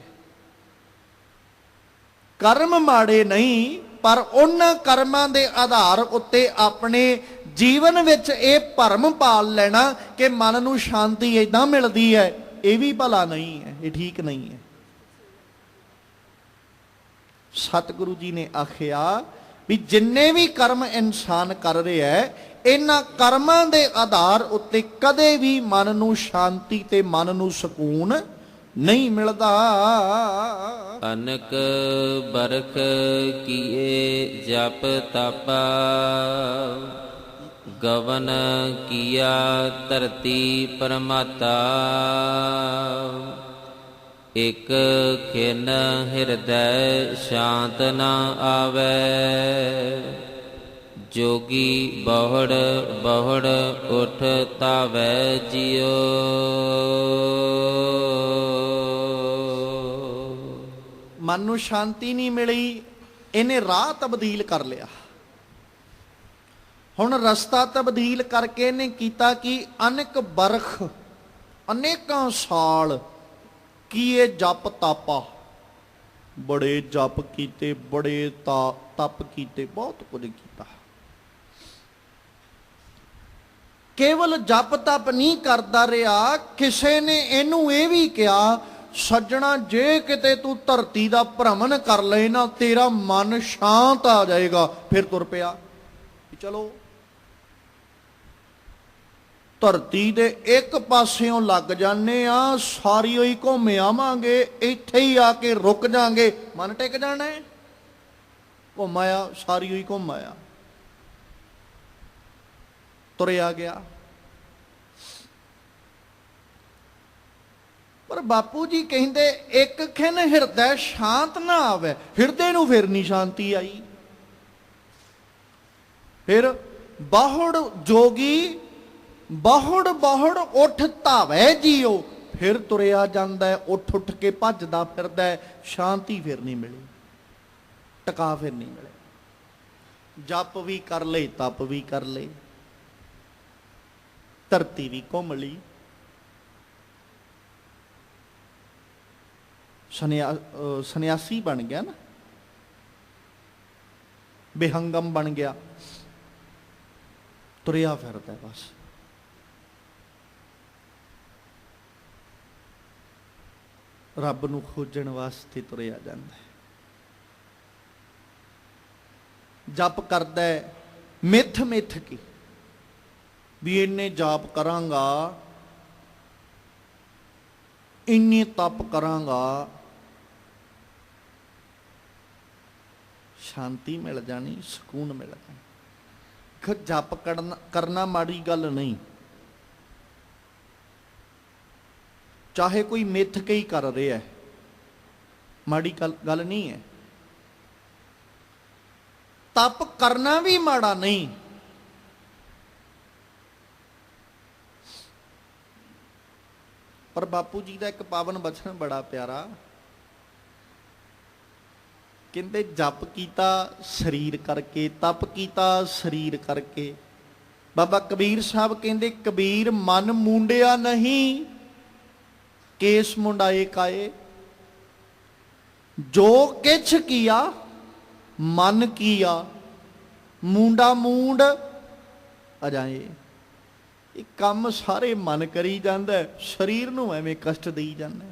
ਕਰਮ ਮਾੜੇ ਨਹੀਂ, ਪਰ ਉਹਨਾਂ ਕਰਮਾਂ ਦੇ ਆਧਾਰ ਉੱਤੇ ਆਪਣੇ ਜੀਵਨ ਵਿੱਚ ਇਹ ਭਰਮ ਪਾਲ ਲੈਣਾ ਕਿ ਮਨ ਨੂੰ ਸ਼ਾਂਤੀ ਏਦਾਂ ਮਿਲਦੀ ਹੈ, ਇਹ ਵੀ ਭਲਾ ਨਹੀਂ ਹੈ, ਇਹ ਠੀਕ ਨਹੀਂ ਹੈ। ਸਤਿਗੁਰੂ ਜੀ ਨੇ ਆਖਿਆ ਵੀ ਜਿੰਨੇ ਵੀ ਕਰਮ ਇਨਸਾਨ ਕਰ ਰਿਹਾ ਹੈ, ਇਹਨਾਂ ਕਰਮਾਂ ਦੇ ਆਧਾਰ ਉੱਤੇ ਕਦੇ ਵੀ ਮਨ ਨੂੰ ਸ਼ਾਂਤੀ ਤੇ ਮਨ ਨੂੰ ਸਕੂਨ ਨਹੀਂ ਮਿਲਦਾ। ਅਨਕ ਬਰਖ ਕੀਏ ਜਪ ਤਪਾ, ਗਵਨ ਕੀਆ ਧਰਤੀ ਪਰਮਾਤਾ। ਇਕ ਖਿਨ ਹਿਰਦੈ ਸ਼ਾਂਤ ਨਾ ਆਵੈ, ਜੋਗੀ ਬਹੁੜ ਬਹੁੜ ਉਠ ਤਾਵੈ ਜਿਉ। ਮਨ ਨੂੰ ਸ਼ਾਂਤੀ ਨਹੀਂ ਮਿਲੀ, ਇਹਨੇ ਰਾਹ ਤਬਦੀਲ ਕਰ ਲਿਆ। ਹੁਣ ਰਸਤਾ ਤਬਦੀਲ ਕਰਕੇ ਇਹਨੇ ਕੀਤਾ ਕਿ ਅਨੇਕ ਬਰਖ, ਅਨੇਕਾਂ ਸਾਲ ਕੀ ਇਹ ਜਪ ਤਾਪਾ, ਬੜੇ ਜਪ ਕੀਤੇ, ਬੜੇ ਤਪ ਕੀਤੇ, ਬਹੁਤ ਕੁਝ ਕੀਤਾ। ਕੇਵਲ ਜਪ ਤਪ ਨਹੀਂ ਕਰਦਾ ਰਿਹਾ, ਕਿਸੇ ਨੇ ਇਹਨੂੰ ਇਹ ਵੀ ਕਿਹਾ, ਸੱਜਣਾ ਜੇ ਕਿਤੇ ਤੂੰ ਧਰਤੀ ਦਾ ਭ੍ਰਮਣ ਕਰ ਲਏ ਨਾ, ਤੇਰਾ ਮਨ ਸ਼ਾਂਤ ਆ ਜਾਏਗਾ। ਫਿਰ ਤੁਰ ਪਿਆ, ਚਲੋ ਧਰਤੀ ਦੇ ਇੱਕ ਪਾਸਿਓਂ ਲੱਗ ਜਾਂਦੇ ਆ, ਸਾਰੀ ਹੋਈ ਘੁੰਮ ਆਵਾਂਗੇ, ਇੱਥੇ ਹੀ ਆ ਕੇ ਰੁਕ ਜਾਾਂਗੇ, ਮਨ ਟਿਕ ਜਾਣਾ ਹੈ। ਘੁੰਮ ਆਇਆ, ਸਾਰੀ ਹੋਈ ਘੁੰਮ ਆਇਆ, ਤੁਰਿਆ ਗਿਆ। ਪਰ ਬਾਪੂ ਜੀ ਕਹਿੰਦੇ ਇੱਕ ਖਿਨ ਹਿਰਦੈ ਸ਼ਾਂਤ ਨਾ ਆਵੇ, ਹਿਰਦੇ ਨੂੰ ਫਿਰ ਨਹੀਂ ਸ਼ਾਂਤੀ ਆਈ। ਫਿਰ ਬਹੁੜ ਜੋਗੀ ਬਹੁੜ ਬਹੁੜ ਉੱਠ ਧਾਵੈ ਜੀਓ, ਫਿਰ ਤੁਰਿਆ ਜਾਂਦਾ, ਉੱਠ ਉੱਠ ਕੇ ਭੱਜਦਾ ਫਿਰਦਾ, ਸ਼ਾਂਤੀ ਫਿਰ ਨਹੀਂ ਮਿਲੀ, ਟਿਕਾ ਫਿਰ ਨਹੀਂ ਮਿਲਿਆ। ਜਪ ਵੀ ਕਰ ਲਏ, ਤਪ ਵੀ ਕਰ ਲਏ, ਧਰਤੀ ਵੀ ਘੁੰਮ ਲਈ, ਸੰਨਿਆਸੀ ਬਣ ਗਿਆ ਨਾ, ਬੇਹੰਗਮ ਬਣ ਗਿਆ, ਤੁਰਿਆ ਫਿਰਦਾ ਬਸ। ਰੱਬ ਨੂੰ ਖੋਜਣ ਵਾਸਤੇ ਤੁਰਿਆ ਜਾਂਦਾ ਹੈ। ਜਪ ਕਰਦਾ ਹੈ ਮਿੱਥ ਮਿੱਥ ਕੇ ਵੀ ਇੰਨੇ ਜਾਪ ਕਰਾਂਗਾ, ਇੰਨੇ ਤਪ ਕਰਾਂਗਾ, ਸ਼ਾਂਤੀ ਮਿਲ ਜਾਣੀ, ਸਕੂਨ ਮਿਲ ਜਾਣਾ। ਜਪ ਕਰਨਾ ਮਾੜੀ ਗੱਲ ਨਹੀਂ, ਚਾਹੇ ਕੋਈ ਮਿੱਥ ਕੇ ਹੀ ਕਰ ਰਿਹਾ ਹੈ, ਮਾੜੀ ਗੱਲ ਨਹੀਂ ਹੈ। ਤਪ ਕਰਨਾ ਵੀ ਮਾੜਾ ਨਹੀਂ। ਪਰ ਬਾਪੂ ਜੀ ਦਾ ਇੱਕ ਪਾਵਨ ਬਚਨ ਬੜਾ ਪਿਆਰਾ, ਕਹਿੰਦੇ ਜਪ ਕੀਤਾ ਸਰੀਰ ਕਰਕੇ, ਤਪ ਕੀਤਾ ਸਰੀਰ ਕਰਕੇ। ਬਾਬਾ ਕਬੀਰ ਸਾਹਿਬ ਕਹਿੰਦੇ ਕਬੀਰ ਮਨ ਮੁੰਡਿਆ ਨਹੀਂ, ਕੇਸ ਮੁੰਡਾਏ ਕਾਏ। ਜੋ ਕਿਛ ਕੀਆ ਮਨ ਕੀਆ, ਮੁੰਡਾ ਮੂੰਡ ਅਜਾਏ। ਇਹ ਕੰਮ ਸਾਰੇ ਮਨ ਕਰੀ ਜਾਂਦਾ, ਸਰੀਰ ਨੂੰ ਐਵੇਂ ਕਸ਼ਟ ਦੇਈ ਜਾਂਦਾ।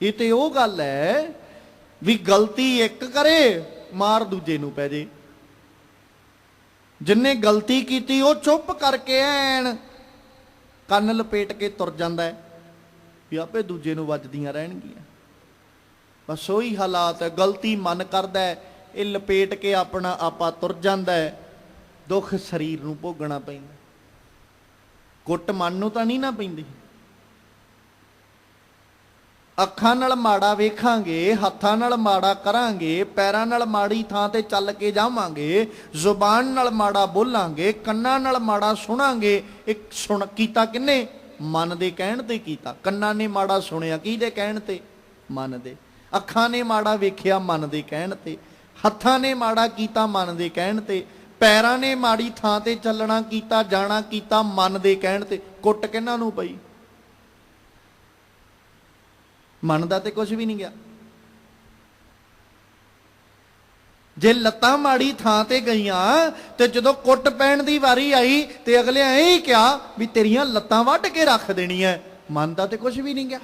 ਇਹ ਤੇ ਉਹ ਗੱਲ ਹੈ ਵੀ ਗਲਤੀ ਇੱਕ ਕਰੇ ਮਾਰ ਦੂਜੇ ਨੂੰ ਪੈ ਜੇ। ਜਿੰਨੇ ਗਲਤੀ ਕੀਤੀ ਉਹ ਚੁੱਪ ਕਰਕੇ ਐਨ ਕੰਨ ਲਪੇਟ ਕੇ ਤੁਰ ਜਾਂਦਾ ਹੈ ਵੀ ਆਪੇ ਦੂਜੇ ਨੂੰ ਵੱਜਦੀਆਂ ਰਹਿਣਗੀਆਂ। ਬਸ ਉਹੀ ਹਾਲਾਤ ਹੈ। ਗਲਤੀ ਮਨ ਕਰਦਾ ਹੈ, ਇਹ ਲਪੇਟ ਕੇ ਆਪਣਾ ਆਪਾ ਤੁਰ ਜਾਂਦਾ ਹੈ, ਦੁੱਖ ਸਰੀਰ ਨੂੰ ਭੋਗਣਾ ਪੈਂਦਾ। ਕੁੱਟ ਮਨ ਨੂੰ ਤਾਂ ਨਹੀਂ ਨਾ ਪੈਂਦੀ। ਅੱਖਾਂ ਨਾਲ ਮਾੜਾ ਵੇਖਾਂਗੇ, ਹੱਥਾਂ ਨਾਲ ਮਾੜਾ ਕਰਾਂਗੇ, ਪੈਰਾਂ ਨਾਲ ਮਾੜੀ ਥਾਂ ਤੇ ਚੱਲ ਕੇ ਜਾਵਾਂਗੇ, ਜ਼ੁਬਾਨ ਨਾਲ ਮਾੜਾ ਬੋਲਾਂਗੇ, ਕੰਨਾਂ ਨਾਲ ਮਾੜਾ ਸੁਣਾਂਗੇ। ਇੱਕ ਕੀਤਾ ਕਿੰਨੇ? ਮਨ ਦੇ ਕਹਿਣ ਤੇ ਕੀਤਾ। ਕੰਨਾਂ ਨੇ ਮਾੜਾ ਸੁਣਿਆ ਕਿਹਦੇ ਕਹਿਣ ਤੇ? ਮਨ ਦੇ। ਅੱਖਾਂ ਨੇ ਮਾੜਾ ਵੇਖਿਆ ਮਨ ਦੇ ਕਹਿਣ ਤੇ, ਹੱਥਾਂ ਨੇ ਮਾੜਾ ਕੀਤਾ ਮਨ ਦੇ ਕਹਿਣ ਤੇ, ਪੈਰਾਂ ਨੇ ਮਾੜੀ ਥਾਂ ਤੇ ਚੱਲਣਾ ਕੀਤਾ, ਜਾਣਾ ਕੀਤਾ ਮਨ ਦੇ ਕਹਿਣ ਤੇ। ਕੁੱਟ ਕਿਹਨਾਂ ਨੂੰ ਪਈ? ਮਨ ਦਾ ਤੇ ਕੁਝ ਵੀ ਨਹੀਂ ਗਿਆ। ਜੇ ਲੱਤਾਂ ਮਾੜੀ ਥਾਂ ਤੇ ਗਈਆਂ ਤੇ ਜਦੋਂ ਕੁੱਟ ਪੈਣ ਦੀ ਵਾਰੀ ਆਈ ਤੇ ਅਗਲੇ ਐਂ ਹੀ ਕਿਹਾ ਵੀ ਤੇਰੀਆਂ ਲੱਤਾਂ ਵੱਢ ਕੇ ਰੱਖ ਦੇਣੀਆਂ। ਮਨ ਦਾ ਤੇ ਕੁਝ ਵੀ ਨਹੀਂ ਗਿਆ।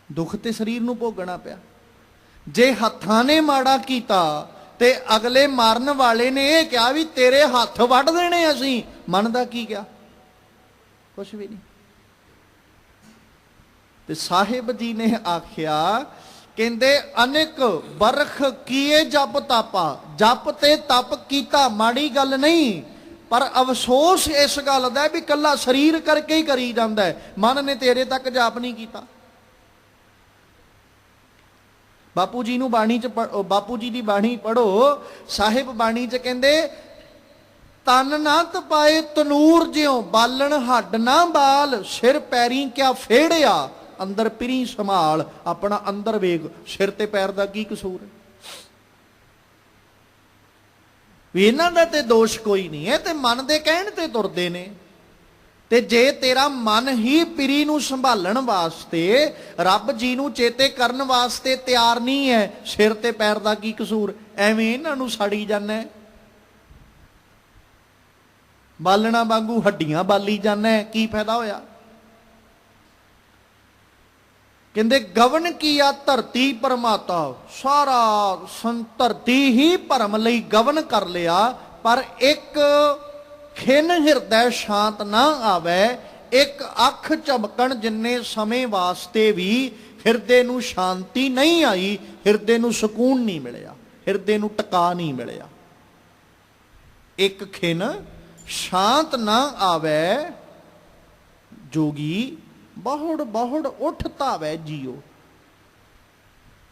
ਦੁੱਖ ਤੇ ਸਰੀਰ ਨੂੰ ਭੋਗਣਾ ਪਿਆ। ਜੇ ਹੱਥਾਂ ਨੇ ਮਾੜਾ ਕੀਤਾ ਤੇ ਅਗਲੇ ਮਾਰਨ ਵਾਲੇ ਨੇ ਇਹ ਕਿਹਾ ਵੀ ਤੇਰੇ ਹੱਥ ਵੱਢ ਦੇਣੇ ਅਸੀਂ। ਮਨ ਦਾ ਕੀ ਗਿਆ? ਕੁਝ ਵੀ ਨਹੀਂ। ਤੇ ਸਾਹਿਬ ਜੀ ਨੇ ਆਖਿਆ, ਕਹਿੰਦੇ ਅਨੇਕ ਬਰਖ ਕੀਏ ਜਪ ਤਾਪਾ। ਜਪ ਤੇ ਤਪ ਕੀਤਾ ਮਾੜੀ ਗੱਲ ਨਹੀਂ, ਪਰ ਅਫਸੋਸ ਇਸ ਗੱਲ ਦਾ ਵੀ ਕੱਲਾ ਸਰੀਰ ਕਰਕੇ ਹੀ ਕਰੀ ਜਾਂਦਾ ਹੈ, ਮਨ ਨੇ ਤੇਰੇ ਤੱਕ ਜਾਪ ਨਹੀਂ ਕੀਤਾ। ਬਾਪੂ ਜੀ ਨੂੰ ਬਾਣੀ ਚ ਬਾਪੂ ਜੀ ਦੀ ਬਾਣੀ ਪੜੋ। ਸਾਹਿਬ ਬਾਣੀ ਚ ਕਹਿੰਦੇ ਤਨ ਨਾ ਤਪਾਏ ਤਨੂਰ ਜਿਉ, ਬਾਲਣ ਹੱਡ ਨਾ ਬਾਲ, ਸਿਰ ਪੈਰੀ ਕਿਆ ਫੇੜਿਆ, ਅੰਦਰ ਪਿਰੀ ਸੰਭਾਲ। ਆਪਣਾ ਅੰਦਰ ਵੇਖ, ਸਿਰ ਤੇ ਪੈਰ ਦਾ ਕੀ ਕਸੂਰ ਹੈ? ਵੀ ਇਹਨਾਂ ਦਾ ਤੇ ਦੋਸ਼ ਕੋਈ ਨਹੀਂ ਹੈ, ਤੇ ਮਨ ਦੇ ਕਹਿਣ ਤੇ ਤੁਰਦੇ ਨੇ। ਤੇ ਜੇ ਤੇਰਾ ਮਨ ਹੀ ਪਿਰੀ ਨੂੰ ਸੰਭਾਲਣ ਵਾਸਤੇ, ਰੱਬ ਜੀ ਨੂੰ ਚੇਤੇ ਕਰਨ ਵਾਸਤੇ ਤਿਆਰ ਨਹੀਂ ਹੈ, ਸਿਰ ਤੇ ਪੈਰ ਦਾ ਕੀ ਕਸੂਰ? ਐਵੇਂ ਇਹਨਾਂ ਨੂੰ ਸਾੜੀ ਜਾਂਦਾ। ਬਾਲਣਾ ਵਾਂਗੂ ਹੱਡੀਆਂ ਬਾਲੀ ਜਾਂਦਾ, ਕੀ ਫਾਇਦਾ ਹੋਇਆ? ਕਹਿੰਦੇ ਗਵਨ ਕੀਆ ਧਰਤੀ ਪਰਮਾਤਾ। ਸਾਰਾ ਧਰਤੀ ਹੀ ਭਰਮ ਲਈ ਗਵਨ ਕਰ ਲਿਆ, ਪਰ ਇੱਕ ਖਿਨ ਹਿਰਦੈ ਸ਼ਾਂਤ ਨਾ ਆਵੇ। ਇੱਕ ਅੱਖ ਝਮਕਣ ਜਿੰਨੇ ਸਮੇਂ ਵਾਸਤੇ ਵੀ ਹਿਰਦੇ ਨੂੰ ਸ਼ਾਂਤੀ ਨਹੀਂ ਆਈ, ਹਿਰਦੇ ਨੂੰ ਸਕੂਨ ਨਹੀਂ ਮਿਲਿਆ, ਹਿਰਦੇ ਨੂੰ ਟਿਕਾ ਨਹੀਂ ਮਿਲਿਆ। ਇੱਕ ਖਿਨ ਸ਼ਾਂਤ ਨਾ ਆਵੇ, ਜੋਗੀ ਬਹੁੜ ਬਹੁੜ ਉੱਠ ਧਾਵੈ ਜੀਓ।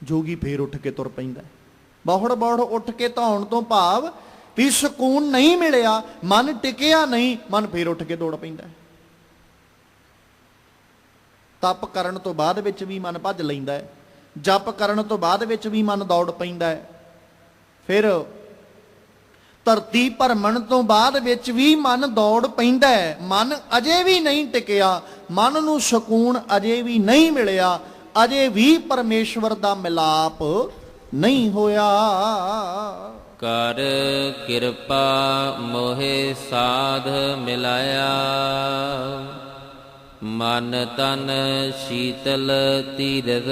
ਜੋਗੀ ਫੇਰ ਉੱਠ ਕੇ ਤੁਰ ਪੈਂਦਾ। ਬਹੁੜ ਬਹੁੜ ਉੱਠ ਕੇ ਧਾਉਣ ਤੋਂ ਭਾਵ ਵੀ ਸਕੂਨ ਨਹੀਂ ਮਿਲਿਆ, ਮਨ ਟਿਕਿਆ ਨਹੀਂ, ਮਨ ਫੇਰ ਉੱਠ ਕੇ ਦੌੜ ਪੈਂਦਾ। ਤਪ ਕਰਨ ਤੋਂ ਬਾਅਦ ਵਿੱਚ ਵੀ ਮਨ ਭੱਜ ਲੈਂਦਾ ਹੈ। ਜਪ ਕਰਨ ਤੋਂ ਬਾਅਦ ਵਿੱਚ ਵੀ ਮਨ ਦੌੜ ਪੈਂਦਾ ਹੈ। ਫਿਰ ਧਰਤੀ ਭਰਮਣ ਤੋਂ ਬਾਅਦ ਵਿੱਚ ਵੀ ਮਨ ਦੌੜ ਪੈਂਦਾ ਹੈ। ਮਨ ਅਜੇ ਵੀ ਨਹੀਂ ਟਿਕਿਆ, ਮਨ ਨੂੰ ਸਕੂਨ ਅਜੇ ਵੀ ਨਹੀਂ ਮਿਲਿਆ, ਅਜੇ ਵੀ ਪਰਮੇਸ਼ਵਰ ਦਾ ਮਿਲਾਪ ਨਹੀਂ ਹੋਇਆ। ਕਰ ਕਿਰਪਾ ਮੋਹਿ ਸਾਧ ਮਿਲਾਇਆ, ਮਨ ਤਨ ਸ਼ੀਤਲ ਧੀਰਜ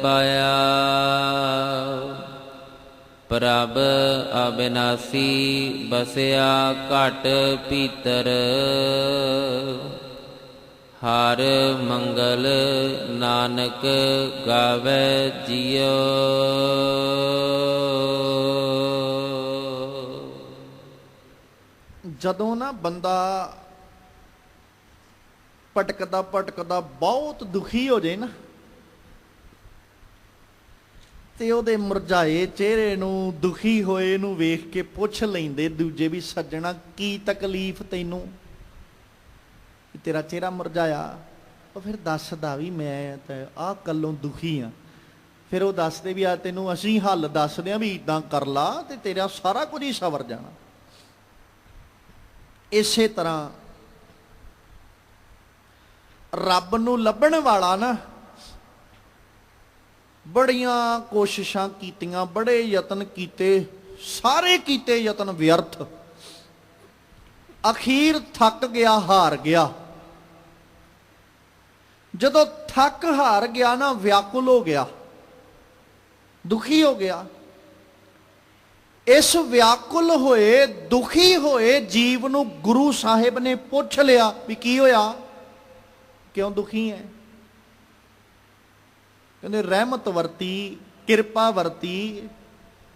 ਪਾਇਆ। ਪ੍ਰਭ ਅਬਿਨਾਸੀ ਬਸਿਆ ਘਟ ਭੀਤਰ, ਹਰ ਮੰਗਲ ਨਾਨਕ ਗਾਵੇ ਜੀਓ। ਜਦੋਂ ਨਾ ਬੰਦਾ ਭਟਕਦਾ ਭਟਕਦਾ ਬਹੁਤ ਦੁਖੀ ਹੋ ਜਾਏ ਨਾ, ਤੇ ਉਹਦੇ ਮੁਰਝਾਏ ਚਿਹਰੇ ਨੂੰ, ਦੁਖੀ ਹੋਏ ਨੂੰ ਵੇਖ ਕੇ ਪੁੱਛ ਲੈਂਦੇ ਦੂਜੇ ਵੀ ਸੱਜਣਾ ਕੀ ਤਕਲੀਫ ਤੈਨੂੰ, ਤੇਰਾ ਚਿਹਰਾ ਮੁਰਝਾਇਆ। ਉਹ ਫਿਰ ਦੱਸਦਾ ਵੀ ਮੈਂ ਤਾਂ ਆਹ ਗੱਲੋਂ ਦੁਖੀ ਆ। ਫਿਰ ਉਹ ਦੱਸਦੇ ਵੀ ਆ ਤੈਨੂੰ ਅਸੀਂ ਹੱਲ ਦੱਸਦੇ ਆ ਵੀ ਇਦਾਂ ਕਰ ਲਾ ਤੇ ਤੇਰਾ ਸਾਰਾ ਕੁਝ ਹੀ ਸਵਰ ਜਾਣਾ। ਇਸੇ ਤਰ੍ਹਾਂ ਰੱਬ ਨੂੰ ਲੱਭਣ ਵਾਲਾ ਨਾ ਬੜੀਆਂ ਕੋਸ਼ਿਸ਼ਾਂ ਕੀਤੀਆਂ, ਬੜੇ ਯਤਨ ਕੀਤੇ, ਸਾਰੇ ਕੀਤੇ ਯਤਨ ਵਿਅਰਥ। ਅਖੀਰ ਥੱਕ ਗਿਆ, ਹਾਰ ਗਿਆ। ਜਦੋਂ ਥੱਕ ਹਾਰ ਗਿਆ ਨਾ, ਵਿਆਕੁਲ ਹੋ ਗਿਆ, ਦੁਖੀ ਹੋ ਗਿਆ। ਇਸ ਵਿਆਕੁਲ ਹੋਏ, ਦੁਖੀ ਹੋਏ ਜੀਵ ਨੂੰ ਗੁਰੂ ਸਾਹਿਬ ਨੇ ਪੁੱਛ ਲਿਆ ਵੀ ਕੀ ਹੋਇਆ, ਕਿਉਂ ਦੁਖੀ ਹੈ? ਕਹਿੰਦੇ ਰਹਿਮਤ ਵਰਤੀ, ਕਿਰਪਾ ਵਰਤੀ,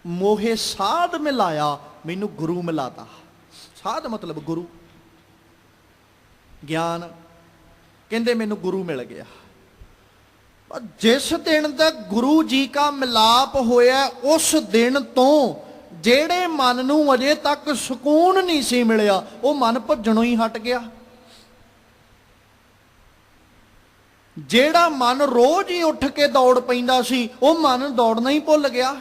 ਮੋਹੇ ਸਾਧ ਮਿਲਾਇਆ, ਮੈਨੂੰ ਗੁਰੂ ਮਿਲਾਤਾ। ਸਾਧ ਮਤਲਬ ਗੁਰੂ, ਗਿਆਨ। ਕਹਿੰਦੇ ਮੈਨੂੰ ਗੁਰੂ ਮਿਲ ਗਿਆ। ਪਰ ਜਿਸ ਦਿਨ ਤੱਕ ਗੁਰੂ ਜੀ ਕਾ ਮਿਲਾਪ ਹੋਇਆ, ਉਸ ਦਿਨ ਤੋਂ ਜਿਹੜੇ ਮਨ ਨੂੰ ਅਜੇ ਤੱਕ ਸਕੂਨ ਨਹੀਂ ਸੀ ਮਿਲਿਆ, ਉਹ ਮਨ ਭੱਜਣੋਂ ਹੀ ਹਟ ਗਿਆ। ਜਿਹੜਾ ਮਨ ਰੋਜ਼ ਹੀ ਉੱਠ ਕੇ ਦੌੜ ਪੈਂਦਾ ਸੀ, ਉਹ ਮਨ ਦੌੜਨਾ ਹੀ ਭੁੱਲ ਗਿਆ।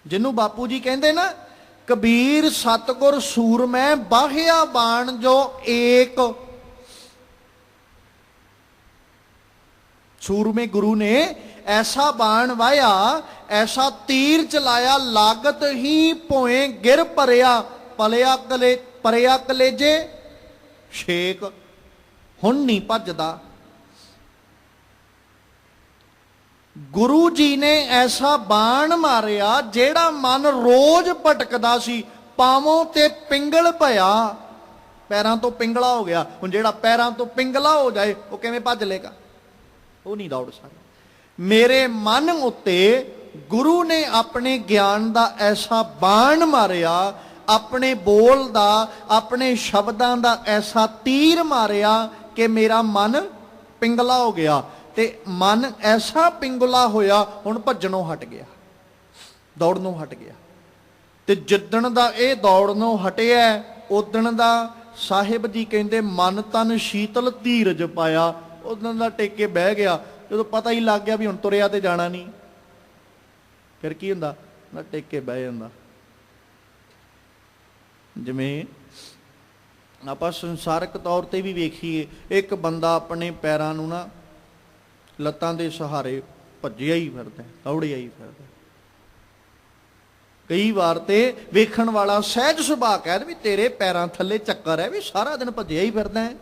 ਜਿਹਨੂੰ ਬਾਪੂ ਜੀ ਕਹਿੰਦੇ ਨਾ, ਕਬੀਰ ਸਤਿਗੁਰ ਸੂਰਮੈ ਬਾਹਿਆ ਬਾਣ ਜੋ ਏਕ। ਸੂਰਮੇ ਗੁਰੂ ਨੇ ਐਸਾ ਬਾਣ ਵਾਇਆ, ਐਸਾ ਤੀਰ ਚਲਾਇਆ, ਲਾਗਤ ਹੀ ਭੋਏ ਗਿਰ ਭਰਿਆ, ਪਰਿਆ ਕਲੇਜੇ ਛੇਕ। ਹੁਣ ਨਹੀਂ ਭੱਜਦਾ। ਗੁਰੂ ਜੀ ਨੇ ਐਸਾ ਬਾਣ ਮਾਰਿਆ, ਜਿਹੜਾ ਮਨ ਰੋਜ਼ ਭਟਕਦਾ ਸੀ, ਪਾਵੋਂ ਤੇ ਪਿੰਗਲ ਭਇਆ, ਪੈਰਾਂ ਤੋਂ ਪਿੰਗਲਾ ਹੋ ਗਿਆ। ਹੁਣ ਜਿਹੜਾ ਪੈਰਾਂ ਤੋਂ ਪਿੰਗਲਾ ਹੋ ਜਾਏ, ਉਹ ਕਿਵੇਂ ਭੱਜ ਲੇਗਾ? ਉਹ ਨਹੀਂ ਦੌੜ ਸਕਦਾ। ਮੇਰੇ ਮਨ ਉੱਤੇ ਗੁਰੂ ਨੇ ਆਪਣੇ ਗਿਆਨ ਦਾ ਐਸਾ ਬਾਣ ਮਾਰਿਆ, ਆਪਣੇ ਬੋਲ ਦਾ, ਆਪਣੇ ਸ਼ਬਦਾਂ ਦਾ ਐਸਾ ਤੀਰ ਮਾਰਿਆ ਕਿ ਮੇਰਾ ਮਨ ਪਿੰਗਲਾ ਹੋ ਗਿਆ। ਤੇ ਮਨ ਐਸਾ ਪਿੰਗਲਾ ਹੋਇਆ, ਹੁਣ ਭੱਜਣੋਂ ਹਟ ਗਿਆ, ਦੌੜਨੋਂ ਹਟ ਗਿਆ। ਤੇ ਜਿੱਦਣ ਦਾ ਇਹ ਦੌੜਨੋਂ ਹਟਿਆ, ਉਦਣ ਦਾ ਸਾਹਿਬ ਜੀ ਕਹਿੰਦੇ ਮਨ ਤਨ ਸ਼ੀਤਲ ਧੀਰਜ ਪਾਇਆ। ਉਦਣ ਦਾ ਟੇਕ ਕੇ ਬਹਿ ਗਿਆ। ਜਦੋਂ ਪਤਾ ਹੀ ਲੱਗ ਗਿਆ ਵੀ ਹੁਣ ਤੁਰਿਆ ਤੇ ਜਾਣਾ ਨਹੀਂ, ਫਿਰ ਕੀ ਹੁੰਦਾ ਨਾ, ਟੇਕ ਕੇ ਬਹਿ ਜਾਂਦਾ। ਜਿਵੇਂ ਆਪਾਂ ਸੰਸਾਰਕ ਤੌਰ ਤੇ ਵੀ ਵੇਖੀਏ, ਇੱਕ ਬੰਦਾ ਆਪਣੇ ਪੈਰਾਂ ਨੂੰ ਨਾ ਲੱਤਾਂ ਦੇ ਸਹਾਰੇ ਭੱਜਿਆ ਹੀ ਫਿਰਦਾ, ਦੌੜਿਆ ਹੀ ਫਿਰਦਾ। ਕਈ ਵਾਰ ਤੇ ਵੇਖਣ ਵਾਲਾ ਸਹਿਜ ਸੁਭਾਅ ਕਹਿ ਵੀ ਤੇਰੇ ਪੈਰਾਂ ਥੱਲੇ ਚੱਕਰ ਹੈ, ਵੀ ਸਾਰਾ ਦਿਨ ਭੱਜਿਆ ਹੀ ਫਿਰਦਾ ਹੈ।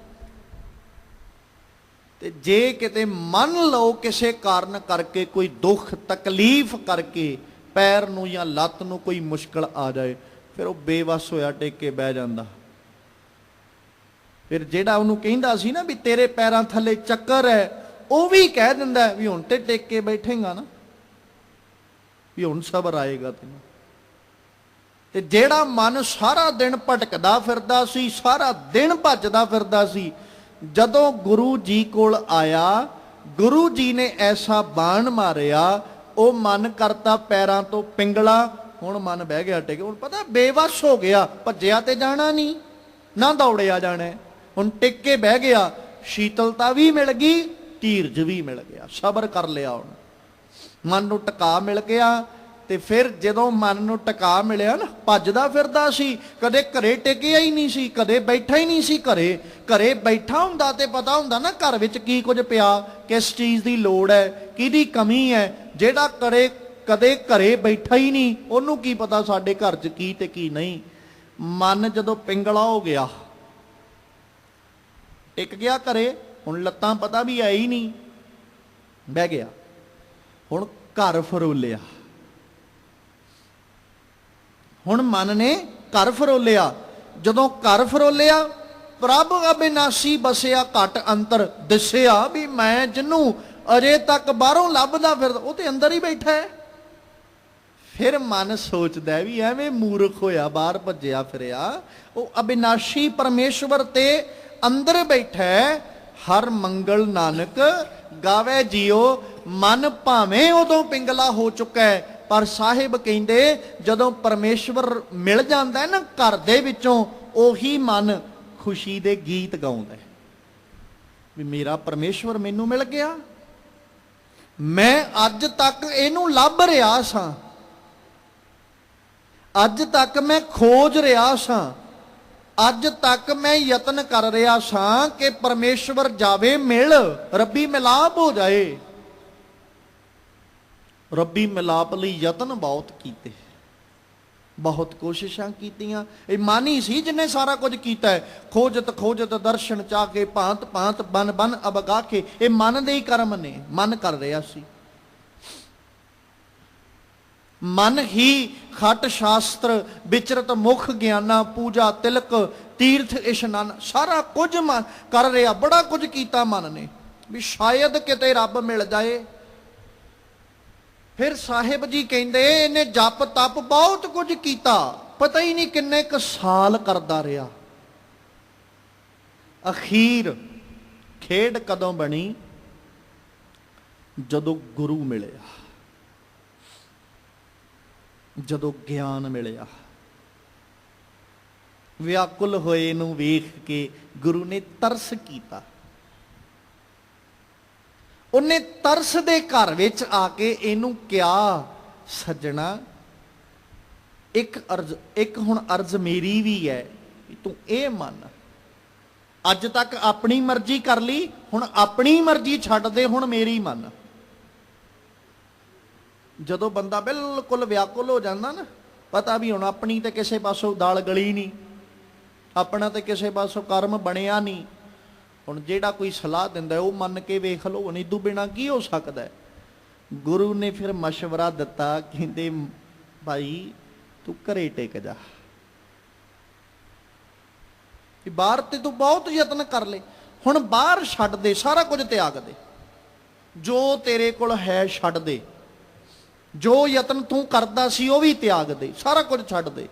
ਤੇ ਜੇ ਕਿਤੇ ਮੰਨ ਲਓ ਕਿਸੇ ਕਾਰਨ ਕਰਕੇ, ਕੋਈ ਦੁੱਖ ਤਕਲੀਫ ਕਰਕੇ ਪੈਰ ਨੂੰ ਜਾਂ ਲੱਤ ਨੂੰ ਕੋਈ ਮੁਸ਼ਕਲ ਆ ਜਾਏ, ਫਿਰ ਉਹ ਬੇਵੱਸ ਹੋਇਆ ਟੇਕ ਕੇ ਬਹਿ ਜਾਂਦਾ। ਫਿਰ ਜਿਹੜਾ ਉਹਨੂੰ ਕਹਿੰਦਾ ਸੀ ਨਾ ਵੀ ਤੇਰੇ ਪੈਰਾਂ ਥੱਲੇ ਚੱਕਰ ਹੈ, ਉਹ ਵੀ ਕਹਿ ਦਿੰਦਾ ਵੀ ਹੁਣ ਤੇ ਟੇਕ ਕੇ ਬੈਠੇਗਾ ਨਾ, ਵੀ ਹੁਣ ਸਬਰ ਆਏਗਾ ਤੈਨੂੰ। ਤੇ ਜਿਹੜਾ ਮਨ ਸਾਰਾ ਦਿਨ ਭਟਕਦਾ ਫਿਰਦਾ ਸੀ, ਸਾਰਾ ਦਿਨ ਭੱਜਦਾ ਫਿਰਦਾ ਸੀ, ਜਦੋਂ ਗੁਰੂ ਜੀ ਕੋਲ ਆਇਆ, ਗੁਰੂ ਜੀ ਨੇ ਐਸਾ ਬਾਣ ਮਾਰਿਆ, ਉਹ ਮਨ ਕਰਤਾ ਪੈਰਾਂ ਤੋਂ ਪਿੰਗਲਾ। ਹੁਣ ਮਨ ਬਹਿ ਗਿਆ ਟਿਕ। ਹੁਣ ਪਤਾ ਬੇਵੱਸ ਹੋ ਗਿਆ, ਭੱਜਿਆ ਤੇ ਜਾਣਾ ਨਹੀਂ, ਨਾ ਦੌੜਿਆ ਜਾਣਾ। ਹੁਣ ਟਿਕ ਕੇ ਬਹਿ ਗਿਆ। ਸ਼ੀਤਲਤਾ ਵੀ ਮਿਲ ਗਈ, ਧੀਰਜ ਵੀ ਮਿਲ ਗਿਆ, ਸਬਰ ਕਰ ਲਿਆ। ਹੁਣ ਮਨ ਨੂੰ ਟਿਕਾ ਮਿਲ ਗਿਆ। ਤੇ ਫਿਰ ਜਦੋਂ ਮਨ ਨੂੰ ਟਿਕਾ ਮਿਲਿਆ ਨਾ, ਭੱਜਦਾ ਫਿਰਦਾ ਸੀ, ਕਦੇ ਘਰੇ ਟਿਕਿਆ ਹੀ ਨਹੀਂ ਸੀ, ਕਦੇ ਬੈਠਾ ਹੀ ਨਹੀਂ ਸੀ ਘਰੇ। ਘਰੇ ਬੈਠਾ ਹੁੰਦਾ ਤੇ ਪਤਾ ਹੁੰਦਾ ਨਾ ਘਰ ਵਿੱਚ ਕੀ ਕੁਝ ਪਿਆ, ਕਿਸ ਚੀਜ਼ ਦੀ ਲੋੜ ਹੈ, ਕਿਹਦੀ ਕਮੀ ਹੈ। ਜਿਹੜਾ ਕਦੇ ਘਰੇ ਬੈਠਾ ਹੀ ਨਹੀਂ, ਉਹਨੂੰ ਕੀ ਪਤਾ ਸਾਡੇ ਘਰ 'ਚ ਕੀ ਤੇ ਕੀ ਨਹੀਂ। ਮਨ ਜਦੋਂ ਪਿੰਗਲਾ ਹੋ ਗਿਆ, ਟਿਕ ਗਿਆ ਘਰੇ, ਹੁਣ ਲੱਤਾਂ ਪਤਾ ਵੀ ਆਈ ਨਹੀਂ, ਬਹਿ ਗਿਆ। ਹੁਣ ਘਰ ਫਰੋਲਿਆ, ਹੁਣ ਮਨ ਨੇ ਘਰ ਫਰੋਲਿਆ। ਜਦੋਂ ਘਰ ਫਰੋਲਿਆ, ਪ੍ਰਭ ਅਬਿਨਾਸੀ ਬਸਿਆ ਘਟ ਅੰਤਰ, ਦਿਸਿਆ ਵੀ ਮੈਂ ਜਿਹਨੂੰ ਅਜੇ ਤੱਕ ਬਾਹਰੋਂ ਲੱਭਦਾ ਫਿਰਦਾ, ਉਹ ਤੇ ਅੰਦਰ ਹੀ ਬੈਠਾ ਹੈ। ਫਿਰ ਮਨ ਸੋਚਦਾ ਵੀ ਐਵੇਂ ਮੂਰਖ ਹੋਇਆ, ਬਾਹਰ ਭੱਜਿਆ ਫਿਰਿਆ, ਉਹ ਅਬਿਨਾਸ਼ੀ ਪਰਮੇਸ਼ਵਰ ਤੇ ਅੰਦਰ ਬੈਠਾ ਹੈ। ਹਰ ਮੰਗਲ ਨਾਨਕ ਗਾਵੇ ਜੀਓ, ਮਨ ਭਾਵੇਂ ਉਦੋਂ ਪਿੰਗਲਾ ਹੋ ਚੁੱਕਾ ਹੈ, ਪਰ ਸਾਹਿਬ ਕਹਿੰਦੇ ਜਦੋਂ ਪਰਮੇਸ਼ਵਰ ਮਿਲ ਜਾਂਦਾ ਨਾ ਘਰ ਦੇ ਵਿੱਚੋਂ, ਉਹੀ ਮਨ ਖੁਸ਼ੀ ਦੇ ਗੀਤ ਗਾਉਂਦਾ ਵੀ ਮੇਰਾ ਪਰਮੇਸ਼ਵਰ ਮੈਨੂੰ ਮਿਲ ਗਿਆ, ਮੈਂ ਅੱਜ ਤੱਕ ਇਹਨੂੰ ਲੱਭ ਰਿਹਾ ਸਾਂ, ਅੱਜ ਤੱਕ ਮੈਂ ਖੋਜ ਰਿਹਾ ਸਾਂ, ਅੱਜ ਤੱਕ ਮੈਂ ਯਤਨ ਕਰ ਰਿਹਾ ਸਾਂ ਕਿ ਪਰਮੇਸ਼ਵਰ ਜਾਵੇ ਮਿਲ, ਰੱਬੀ ਮਿਲਾਪ ਹੋ ਜਾਏ। ਰੱਬੀ ਮਿਲਾਪ ਲਈ ਯਤਨ ਬਹੁਤ ਕੀਤੇ, ਬਹੁਤ ਕੋਸ਼ਿਸ਼ਾਂ ਕੀਤੀਆਂ। ਇਹ ਮਨ ਹੀ ਸੀ ਜਿਹਨੇ ਸਾਰਾ ਕੁਝ ਕੀਤਾ ਹੈ। ਖੋਜਤ ਖੋਜਤ ਦਰਸ਼ਨ ਚਾਹ ਕੇ, ਭਾਂਤ ਭਾਂਤ ਬਨ ਬਨ ਅਬਗਾ ਕੇ, ਇਹ ਮਨ ਦੇ ਹੀ ਕਰਮ ਨੇ, ਮਨ ਕਰ ਰਿਹਾ ਸੀ। ਮਨ ਹੀ ਖਟ ਸ਼ਾਸਤਰ ਵਿਚਰਤ ਮੁਖ ਗਿਆਨਾ, ਪੂਜਾ ਤਿਲਕ ਤੀਰਥ ਇਸ਼ਨਾਨ, ਸਾਰਾ ਕੁਝ ਮਨ ਕਰ ਰਿਹਾ। ਬੜਾ ਕੁਝ ਕੀਤਾ ਮਨ ਨੇ ਵੀ ਸ਼ਾਇਦ ਕਿਤੇ ਰੱਬ ਮਿਲ ਜਾਏ। ਫਿਰ ਸਾਹਿਬ ਜੀ ਕਹਿੰਦੇ ਇਹਨੇ ਜਪ ਤਪ ਬਹੁਤ ਕੁਝ ਕੀਤਾ, ਪਤਾ ਹੀ ਨਹੀਂ ਕਿੰਨੇ ਕੁ ਸਾਲ ਕਰਦਾ ਰਿਹਾ। ਅਖੀਰ ਖੇਡ ਕਦੋਂ ਬਣੀ? ਜਦੋਂ ਗੁਰੂ ਮਿਲਿਆ, ਜਦੋਂ ਗਿਆਨ ਮਿਲਿਆ। ਵਿਆਕੁਲ ਹੋਏ ਨੂੰ ਵੇਖ ਕੇ ਗੁਰੂ ਨੇ ਤਰਸ ਕੀਤਾ। ਉਹਨੇ ਤਰਸ ਦੇ ਘਰ ਵਿੱਚ ਆ ਕੇ ਇਹਨੂੰ ਕਿਹਾ, ਸੱਜਣਾ ਇੱਕ ਹੁਣ ਅਰਜ਼ ਮੇਰੀ ਵੀ ਹੈ, ਤੂੰ ਇਹ ਮੰਨ, ਅੱਜ ਤੱਕ ਆਪਣੀ ਮਰਜ਼ੀ ਕਰ ਲਈ, ਹੁਣ ਆਪਣੀ ਮਰਜ਼ੀ ਛੱਡ ਦੇ, ਹੁਣ ਮੇਰੀ ਮੰਨ। ਜਦੋਂ ਬੰਦਾ ਬਿਲਕੁਲ ਵਿਆਕੁਲ ਹੋ ਜਾਂਦਾ ਨਾ, ਪਤਾ ਵੀ ਹੁਣ ਆਪਣੀ ਤੇ ਕਿਸੇ ਪਾਸੋਂ ਦਾਲ ਗਲੀ ਨਹੀਂ, ਆਪਣਾ ਤੇ ਕਿਸੇ ਪਾਸੋਂ ਕਰਮ ਬਣਿਆ ਨਹੀਂ। ਹੁਣ ਜਿਹੜਾ ਕੋਈ ਸਲਾਹ ਦਿੰਦਾ ਉਹ ਮੰਨ ਕੇ ਵੇਖ ਲਓ, ਹੁਣ ਇਦੋਂ ਬਿਨਾਂ ਕੀ ਹੋ ਸਕਦਾ। ਗੁਰੂ ਨੇ ਫਿਰ ਮਸ਼ਵਰਾ ਦਿੱਤਾ, ਕਹਿੰਦੇ ਭਾਈ ਤੂੰ ਘਰੇ ਟਿਕ ਜਾ, ਬਾਹਰ ਤੇ ਤੂੰ ਬਹੁਤ ਯਤਨ ਕਰ ਲਏ, ਹੁਣ ਬਾਹਰ ਛੱਡ ਦੇ, ਸਾਰਾ ਕੁਝ ਤਿਆਗ ਦੇ, ਜੋ ਤੇਰੇ ਕੋਲ ਹੈ ਛੱਡ ਦੇ, ਜੋ ਯਤਨ ਤੂੰ ਕਰਦਾ ਸੀ ਉਹ ਵੀ ਤਿਆਗ ਦੇ, ਸਾਰਾ ਕੁਝ ਛੱਡ ਦੇ,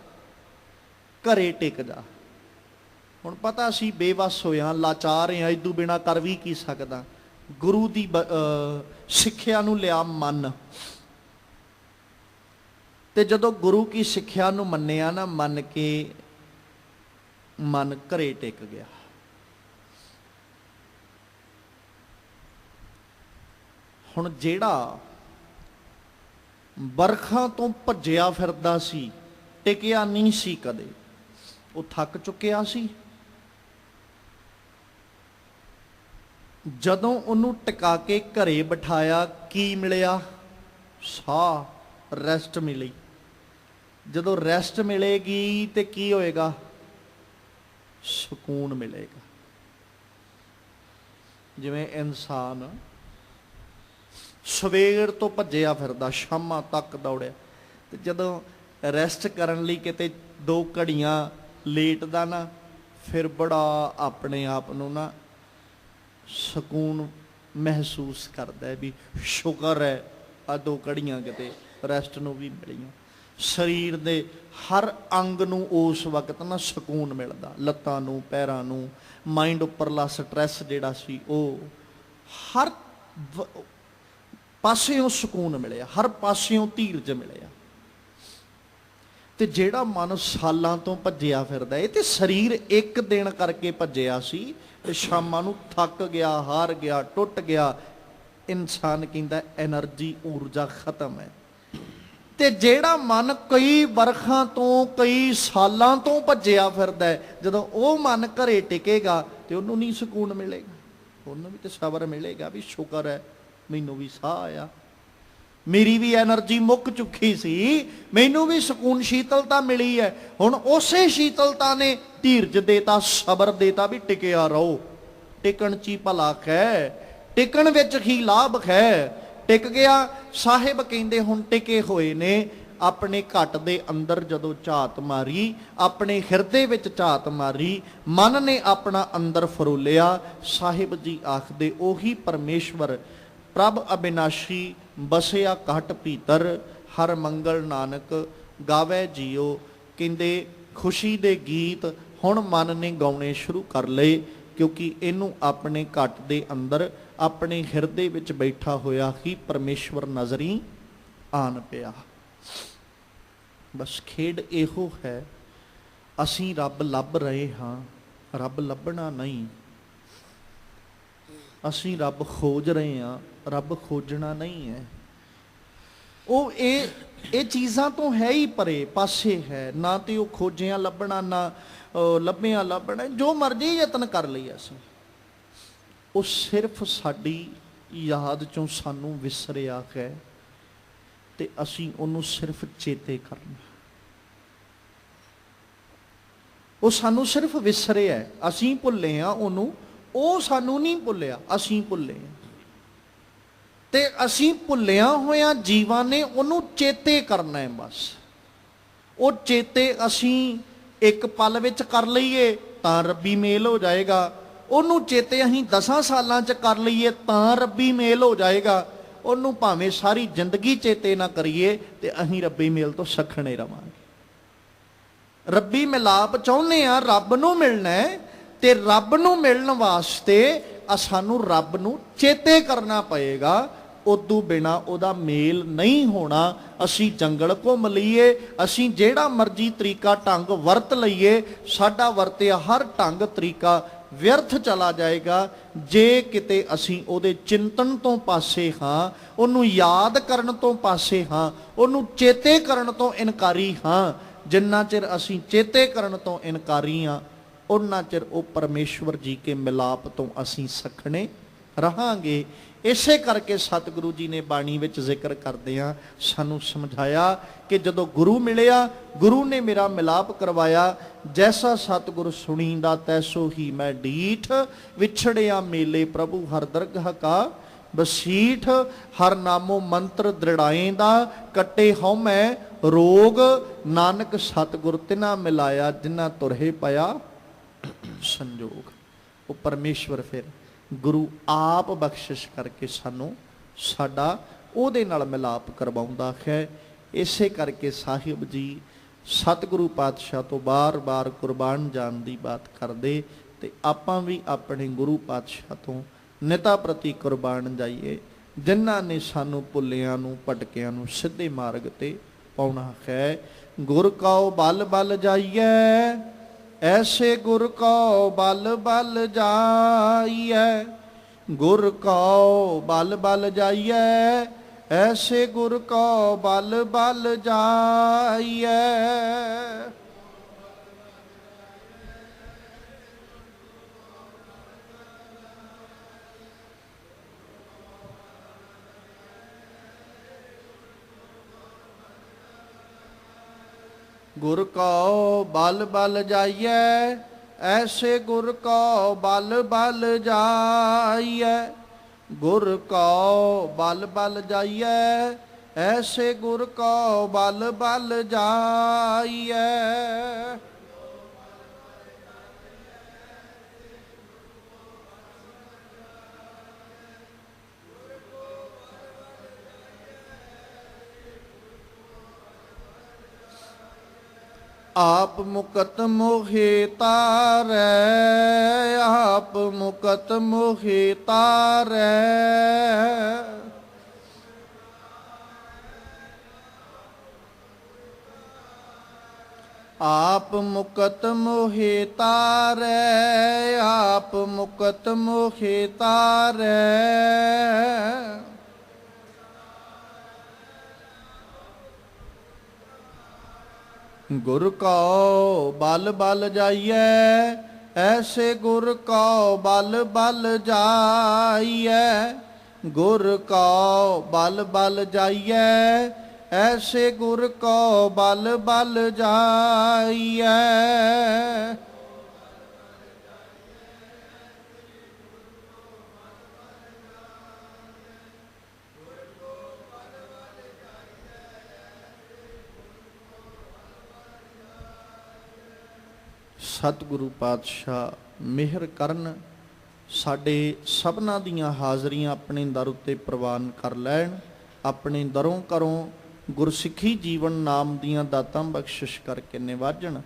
ਘਰੇ ਟਿਕ ਜਾ। ਹੁਣ ਪਤਾ ਸੀ ਬੇਵੱਸ ਹੋਇਆ, ਲਾਚਾਰ ਆ, ਇਦੋਂ ਬਿਨਾ ਕਰ ਵੀ ਕੀ ਸਕਦਾ। ਗੁਰੂ ਦੀ ਸਿੱਖਿਆ ਨੂੰ ਲਿਆ ਮੰਨ, ਤੇ ਜਦੋਂ ਗੁਰੂ ਕੀ ਸਿੱਖਿਆ ਨੂੰ ਮੰਨਿਆ ਨਾ, ਮੰਨ ਕੇ ਮਨ ਘਰੇ ਟਿਕ ਗਿਆ। ਹੁਣ ਜਿਹੜਾ ਬਰਖਾਂ ਤੋਂ ਭੱਜਿਆ ਫਿਰਦਾ ਸੀ, ਟਿਕਿਆ ਨਹੀਂ ਸੀ ਕਦੇ, ਉਹ ਥੱਕ ਚੁੱਕਿਆ ਸੀ। ਜਦੋਂ ਉਹਨੂੰ ਟਿਕਾ ਕੇ ਘਰੇ ਬਿਠਾਇਆ, ਕੀ ਮਿਲਿਆ? ਸਾਹ, ਰੈਸਟ ਮਿਲੀ। ਜਦੋਂ ਰੈਸਟ ਮਿਲੇਗੀ ਤੇ ਕੀ ਹੋਏਗਾ? ਸਕੂਨ ਮਿਲੇਗਾ। ਜਿਵੇਂ ਇਨਸਾਨ ਸਵੇਰ ਤੋਂ ਭੱਜਿਆ ਫਿਰਦਾ, ਸ਼ਾਮਾਂ ਤੱਕ ਦੌੜਿਆ, ਤੇ ਜਦੋਂ ਰੈਸਟ ਕਰਨ ਲਈ ਕਿਤੇ 2 ਘੜੀਆਂ ਲੇਟਦਾ ਨਾ, ਫਿਰ ਬੜਾ ਆਪਣੇ ਆਪ ਨੂੰ ਨਾ ਸਕੂਨ ਮਹਿਸੂਸ ਕਰਦਾ ਵੀ ਸ਼ੁਕਰ ਹੈ ਆ 2 ਘੜੀਆਂ ਕਿਤੇ ਰੈਸਟ ਨੂੰ ਵੀ ਮਿਲੀਆਂ। ਸਰੀਰ ਦੇ ਹਰ ਅੰਗ ਨੂੰ ਉਸ ਵਕਤ ਨਾ ਸਕੂਨ ਮਿਲਦਾ, ਲੱਤਾਂ ਨੂੰ, ਪੈਰਾਂ ਨੂੰ, ਮਾਈਂਡ ਉੱਪਰਲਾ ਸਟ੍ਰੈਸ ਜਿਹੜਾ ਸੀ ਉਹ ਹਰ ਪਾਸਿਓਂ ਸਕੂਨ ਮਿਲਿਆ, ਹਰ ਪਾਸਿਓਂ ਧੀਰਜ ਮਿਲਿਆ। ਤੇ ਜਿਹੜਾ ਮਨ ਸਾਲਾਂ ਤੋਂ ਭੱਜਿਆ ਫਿਰਦਾ, ਇਹ ਤੇ ਸਰੀਰ ਇੱਕ ਦਿਨ ਕਰਕੇ ਭੱਜਿਆ ਸੀ, ਤੇ ਸ਼ਾਮਾਂ ਨੂੰ ਥੱਕ ਗਿਆ, ਹਾਰ ਗਿਆ, ਟੁੱਟ ਗਿਆ, ਇਨਸਾਨ ਕਹਿੰਦਾ એનર્ਜੀ ਊਰਜਾ ਖਤਮ ਹੈ। ਤੇ ਜਿਹੜਾ ਮਨ ਕਈ ਵਰਖਾਂ ਤੋਂ ਕਈ ਸਾਲਾਂ ਤੋਂ ਭੱਜਿਆ ਫਿਰਦਾ, ਜਦੋਂ ਉਹ ਮਨ ਘਰੇ ਟਿਕੇਗਾ ਤੇ ਉਹਨੂੰ ਨਹੀਂ ਸਕੂਨ ਮਿਲੇਗਾ, ਉਹਨੂੰ ਵੀ ਤੇ ਸਬਰ ਮਿਲੇਗਾ ਵੀ ਸ਼ੁਕਰ ਹੈ ਮੈਨੂੰ ਵੀ ਸਾਹ ਆਇਆ, ਮੇਰੀ ਵੀ એનર્ਜੀ ਮੁੱਕ ਚੁੱਕੀ ਸੀ, ਮੈਨੂੰ ਵੀ ਸਕੂਨ ਸ਼ੀਤਲਤਾ ਮਿਲੀ ਹੈ। ਹੁਣ ਉਸੇ ਸ਼ੀਤਲਤਾ ਨੇ ਧੀਰਜ ਦੇਤਾ, ਸਬਰ ਦੇਤਾ ਵੀ ਟਿਕਿਆ ਰਹੋ, ਟਿਕਣ 'ਚ ਹੀ ਭਲਾ ਹੈ, ਟਿਕਣ ਵਿੱਚ ਹੀ ਲਾਭ ਹੈ। ਟਿਕ ਗਿਆ। ਸਾਹਿਬ ਕਹਿੰਦੇ ਹੁਣ ਟਿਕੇ ਹੋਏ ਨੇ। ਆਪਣੇ ਘਟ ਦੇ ਅੰਦਰ ਜਦੋਂ ਝਾਤ ਮਾਰੀ, ਆਪਣੇ ਹਿਰਦੇ ਵਿੱਚ ਝਾਤ ਮਾਰੀ, ਮਨ ਨੇ ਆਪਣਾ ਅੰਦਰ ਫਰੋਲਿਆ। ਸਾਹਿਬ ਜੀ ਆਖਦੇ ਉਹੀ ਪਰਮੇਸ਼ਵਰ ਪ੍ਰਭ ਅਬਿਨਾਸ਼ੀ ਬਸਿਆ ਘਟ ਭੀਤਰ, ਹਰ ਮੰਗਲ ਨਾਨਕ ਗਾਵੇ ਜੀਓ। ਕਹਿੰਦੇ ਖੁਸ਼ੀ ਦੇ ਗੀਤ ਹੁਣ ਮਨ ਨੇ ਗਾਉਣੇ ਸ਼ੁਰੂ ਕਰ ਲਏ, ਕਿਉਂਕਿ ਇਹਨੂੰ ਆਪਣੇ ਘਟ ਦੇ ਅੰਦਰ ਆਪਣੇ ਹਿਰਦੇ ਵਿੱਚ ਬੈਠਾ ਹੋਇਆ ਹੀ ਪਰਮੇਸ਼ਵਰ ਨਜ਼ਰੀ ਆਣ ਪਿਆ। ਬਸ ਖੇਡ ਇਹੋ ਹੈ, ਅਸੀਂ ਰੱਬ ਲੱਭ ਰਹੇ ਹਾਂ, ਰੱਬ ਲੱਭਣਾ ਨਹੀਂ। ਅਸੀਂ ਰੱਬ ਖੋਜ ਰਹੇ ਹਾਂ, ਰੱਬ ਖੋਜਣਾ ਨਹੀਂ ਹੈ। ਉਹ ਇਹ ਚੀਜ਼ਾਂ ਤੋਂ ਹੈ ਹੀ ਪਰੇ ਪਾਸੇ ਹੈ, ਨਾ ਤੇ ਉਹ ਖੋਜਿਆ ਲੱਭਣਾ, ਨਾ ਲੱਭਿਆ ਲੱਭਣਾ। ਜੋ ਮਰਜ਼ੀ ਯਤਨ ਕਰ ਲਈ ਅਸੀਂ, ਉਹ ਸਿਰਫ ਸਾਡੀ ਯਾਦ ਚੋਂ ਸਾਨੂੰ ਵਿਸਰਿਆ ਹੈ ਤੇ ਅਸੀਂ ਉਹਨੂੰ ਸਿਰਫ ਚੇਤੇ ਕਰਨਾ। ਉਹ ਸਾਨੂੰ ਸਿਰਫ ਵਿਸਰਿਆ, ਅਸੀਂ ਭੁੱਲੇ ਆ ਉਹਨੂੰ, ਉਹ ਸਾਨੂੰ ਨਹੀਂ ਭੁੱਲਿਆ, ਅਸੀਂ ਭੁੱਲੇ ਆ। ਤੇ ਅਸੀਂ ਭੁੱਲਿਆ ਹੋਇਆ ਜੀਵਾਂ ਨੇ ਉਹਨੂੰ ਚੇਤੇ ਕਰਨਾ ਹੈ। ਬਸ ਉਹ ਚੇਤੇ ਅਸੀਂ ਇੱਕ ਪਲ ਵਿੱਚ ਕਰ ਲਈਏ ਤਾਂ ਰੱਬੀ ਮੇਲ ਹੋ ਜਾਏਗਾ, ਉਹਨੂੰ ਚੇਤੇ ਅਸੀਂ 10 ਸਾਲਾਂ 'ਚ ਕਰ ਲਈਏ ਤਾਂ ਰੱਬੀ ਮੇਲ ਹੋ ਜਾਏਗਾ। ਉਹਨੂੰ ਭਾਵੇਂ ਸਾਰੀ ਜ਼ਿੰਦਗੀ ਚੇਤੇ ਨਾ ਕਰੀਏ ਤੇ ਅਸੀਂ ਰੱਬੀ ਮੇਲ ਤੋਂ ਸਖਣੇ ਰਵਾਂਗੇ। ਰੱਬੀ ਮਿਲਾਪ ਚਾਹੁੰਦੇ ਆ, ਰੱਬ ਨੂੰ ਮਿਲਣਾ ਹੈ, ਤੇ ਰੱਬ ਨੂੰ ਮਿਲਣ ਵਾਸਤੇ ਸਾਨੂੰ ਰੱਬ ਨੂੰ ਚੇਤੇ ਕਰਨਾ ਪਏਗਾ। ਉਦੋਂ ਬਿਨਾ ਉਹਦਾ ਮੇਲ ਨਹੀਂ ਹੋਣਾ। ਅਸੀਂ ਜੰਗਲ ਘੁੰਮ ਲਈਏ, ਅਸੀਂ ਜਿਹੜਾ ਮਰਜ਼ੀ ਤਰੀਕਾ ਢੰਗ ਵਰਤ ਲਈਏ, ਸਾਡਾ ਵਰਤਿਆ ਹਰ ਢੰਗ ਤਰੀਕਾ ਵਿਅਰਥ ਚਲਾ ਜਾਏਗਾ ਜੇ ਕਿਤੇ ਅਸੀਂ ਉਹਦੇ ਚਿੰਤਨ ਤੋਂ ਪਾਸੇ ਹਾਂ, ਉਹਨੂੰ ਯਾਦ ਕਰਨ ਤੋਂ ਪਾਸੇ ਹਾਂ, ਉਹਨੂੰ ਚੇਤੇ ਕਰਨ ਤੋਂ ਇਨਕਾਰੀ ਹਾਂ। ਜਿੰਨਾ ਚਿਰ ਅਸੀਂ ਚੇਤੇ ਕਰਨ ਤੋਂ ਇਨਕਾਰੀ ਹਾਂ, ਉਹਨਾਂ ਚਿਰ ਉਹ ਪਰਮੇਸ਼ਵਰ ਜੀ ਕੇ ਮਿਲਾਪ ਤੋਂ ਅਸੀਂ ਸਖਣੇ ਰਹਾਂਗੇ। ਇਸੇ ਕਰਕੇ ਸਤਿਗੁਰੂ ਜੀ ਨੇ ਬਾਣੀ ਵਿੱਚ ਜ਼ਿਕਰ ਕਰਦਿਆਂ ਸਾਨੂੰ ਸਮਝਾਇਆ ਕਿ ਜਦੋਂ ਗੁਰੂ ਮਿਲਿਆ, ਗੁਰੂ ਨੇ ਮੇਰਾ ਮਿਲਾਪ ਕਰਵਾਇਆ। ਜੈਸਾ ਸਤਿਗੁਰ ਸੁਣੀਂਦਾ ਤੈਸੋ ਹੀ ਮੈਂ ਡੀਠ, ਵਿਛੜਿਆ ਮੇਲੇ ਪ੍ਰਭੂ ਹਰ ਦਰਗਹ ਕਾ ਬਸੀਠ। ਹਰ ਨਾਮੋ ਮੰਤਰ ਦ੍ਰਿੜਾਏਂਦਾ, ਕੱਟੇ ਹਉਮੈ ਰੋਗ, ਨਾਨਕ ਸਤਿਗੁਰ ਤਿਨਾ ਮਿਲਾਇਆ, ਜਿਨ੍ਹਾਂ ਤੁਰਹੇ ਪਿਆ ਸੰਜੋਗ। ਉਹ ਪਰਮੇਸ਼ਵਰ ਫਿਰ ਗੁਰੂ ਆਪ ਬਖਸ਼ਿਸ਼ ਕਰਕੇ ਸਾਨੂੰ ਸਾਡਾ ਉਹਦੇ ਨਾਲ ਮਿਲਾਪ ਕਰਵਾਉਂਦਾ ਹੈ। ਇਸੇ ਕਰਕੇ ਸਾਹਿਬ ਜੀ ਸਤਿਗੁਰੂ ਪਾਤਸ਼ਾਹ ਤੋਂ ਬਾਰ-ਬਾਰ ਕੁਰਬਾਨ ਜਾਣ ਦੀ ਬਾਤ ਕਰਦੇ, ਤੇ ਆਪਾਂ ਵੀ ਆਪਣੇ ਗੁਰੂ ਪਾਤਸ਼ਾਹ ਤੋਂ ਨਿਤਾ ਪ੍ਰਤੀ ਕੁਰਬਾਨ ਜਾਈਏ, ਜਿਨ੍ਹਾਂ ਨੇ ਸਾਨੂੰ ਭੁੱਲਿਆਂ ਨੂੰ, ਭਟਕਿਆਂ ਨੂੰ ਸਿੱਧੇ ਮਾਰਗ ਤੇ ਪਾਉਣਾ ਹੈ। ਗੁਰ ਕਉ ਬਲ ਬਲ ਜਾਈਐ, ਐਸੇ ਗੁਰ ਕਉ ਬਲ ਬਲ ਜਾਈਐ। ਗੁਰ ਕਉ ਬਲ ਬਲ ਜਾਈਐ, ਐਸੇ ਗੁਰ ਕਉ ਬਲ ਬਲ ਜਾਈਐ। ਗੁਰ ਕਉ ਬਲ ਬਲ ਜਾਈਐ, ਐਸੇ ਗੁਰ ਕਉ ਬਲ ਬਲ ਜਾਈਐ। ਗੁਰ ਕਉ ਬਲ ਬਲ ਜਾਈਐ, ਐਸੇ ਗੁਰ ਕਉ ਬਲ ਬਲ ਜਾਈਐ। ਆਪ ਮੁਕਤ ਮੋਹਿ ਤਾਰੈ, ਆਪ ਮੁਕਤ ਮੋਹਿ ਤਾਰੈ। ਆਪ ਮੁਕਤ ਮੋਹਿ ਤਾਰੈ, ਆਪ ਪਾਪ ਮੁਕਤ ਮੋਖੇ ਤਾਰੈ। ਗੁਰ ਕਉ ਬਲ ਬਲ ਜਾਈਐ, ਐਸੇ ਗੁਰ ਕਉ ਬਲ ਬਲ ਜਾਈਐ। ਗੁਰ ਕਉ ਬਲ ਬਲ ਜਾਈਐ, ਐਸੇ ਗੁਰ ਕਉ ਬਲ ਬਲ ਜਾਈਐ। ਸਤਿਗੁਰੂ ਪਾਤਸ਼ਾਹ ਮਿਹਰ ਕਰਨ, ਸਾਡੇ ਸਭਨਾਂ ਦੀਆਂ ਹਾਜ਼ਰੀਆਂ ਆਪਣੇ ਦਰ ਉੱਤੇ ਪ੍ਰਵਾਨ ਕਰ ਲੈਣ। ਆਪਣੇ ਦਰੋਂ ਘਰੋਂ ਗੁਰਸਿੱਖੀ ਜੀਵਨ ਨਾਮ ਦੀਆਂ ਦਾਤਾਂ ਬਖਸ਼ਿਸ਼ ਕਰਕੇ ਨਿਵਾਜਣ,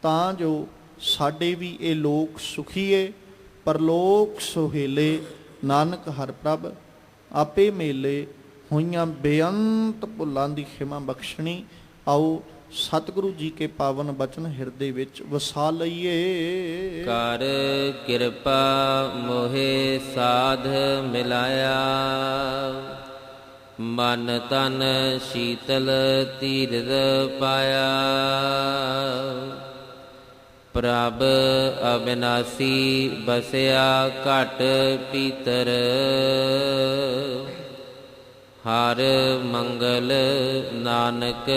ਤਾਂ ਜੋ ਸਾਡੇ ਵੀ ਇਹ ਲੋਕ ਸੁਖੀਏ ਪਰਲੋਕ ਸੁਹੇਲੇ। ਨਾਨਕ ਹਰਿ ਪ੍ਰਭ ਆਪੇ ਮੇਲੇ, ਹੋਈਆਂ ਬੇਅੰਤ ਭੁੱਲਾਂ ਦੀ ਖਿਮਾ ਬਖਸ਼ਣੀ। ਆਓ ਸਤਿਗੁਰੂ ਜੀ ਕੇ ਪਾਵਨ ਬਚਨ ਹਿਰਦੇ ਵਿੱਚ ਵਸਾ ਲਈਏ। ਕਰ ਕਿਰਪਾ ਮੋਹਿ ਸਾਧ ਮਿਲਾਇਆ, ਮਨ ਤਨ ਸ਼ੀਤਲ ਧੀਰਜ ਪਾਇਆ। ਪ੍ਰਭ ਅਬਿਨਾਸੀ ਬਸਿਆ ਘਟ ਭੀਤਰ, ਹਰ ਮੰਗਲ ਨਾਨਕ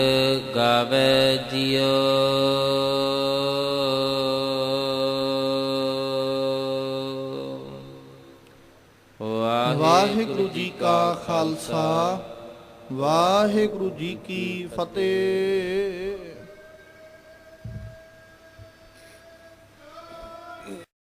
ਗਾਵੇ ਜਿਉ। ਵਾਹਿਗੁਰੂ ਜੀ ਕਾ ਖਾਲਸਾ, ਵਾਹਿਗੁਰੂ ਜੀ ਕੀ ਫਤਿਹ।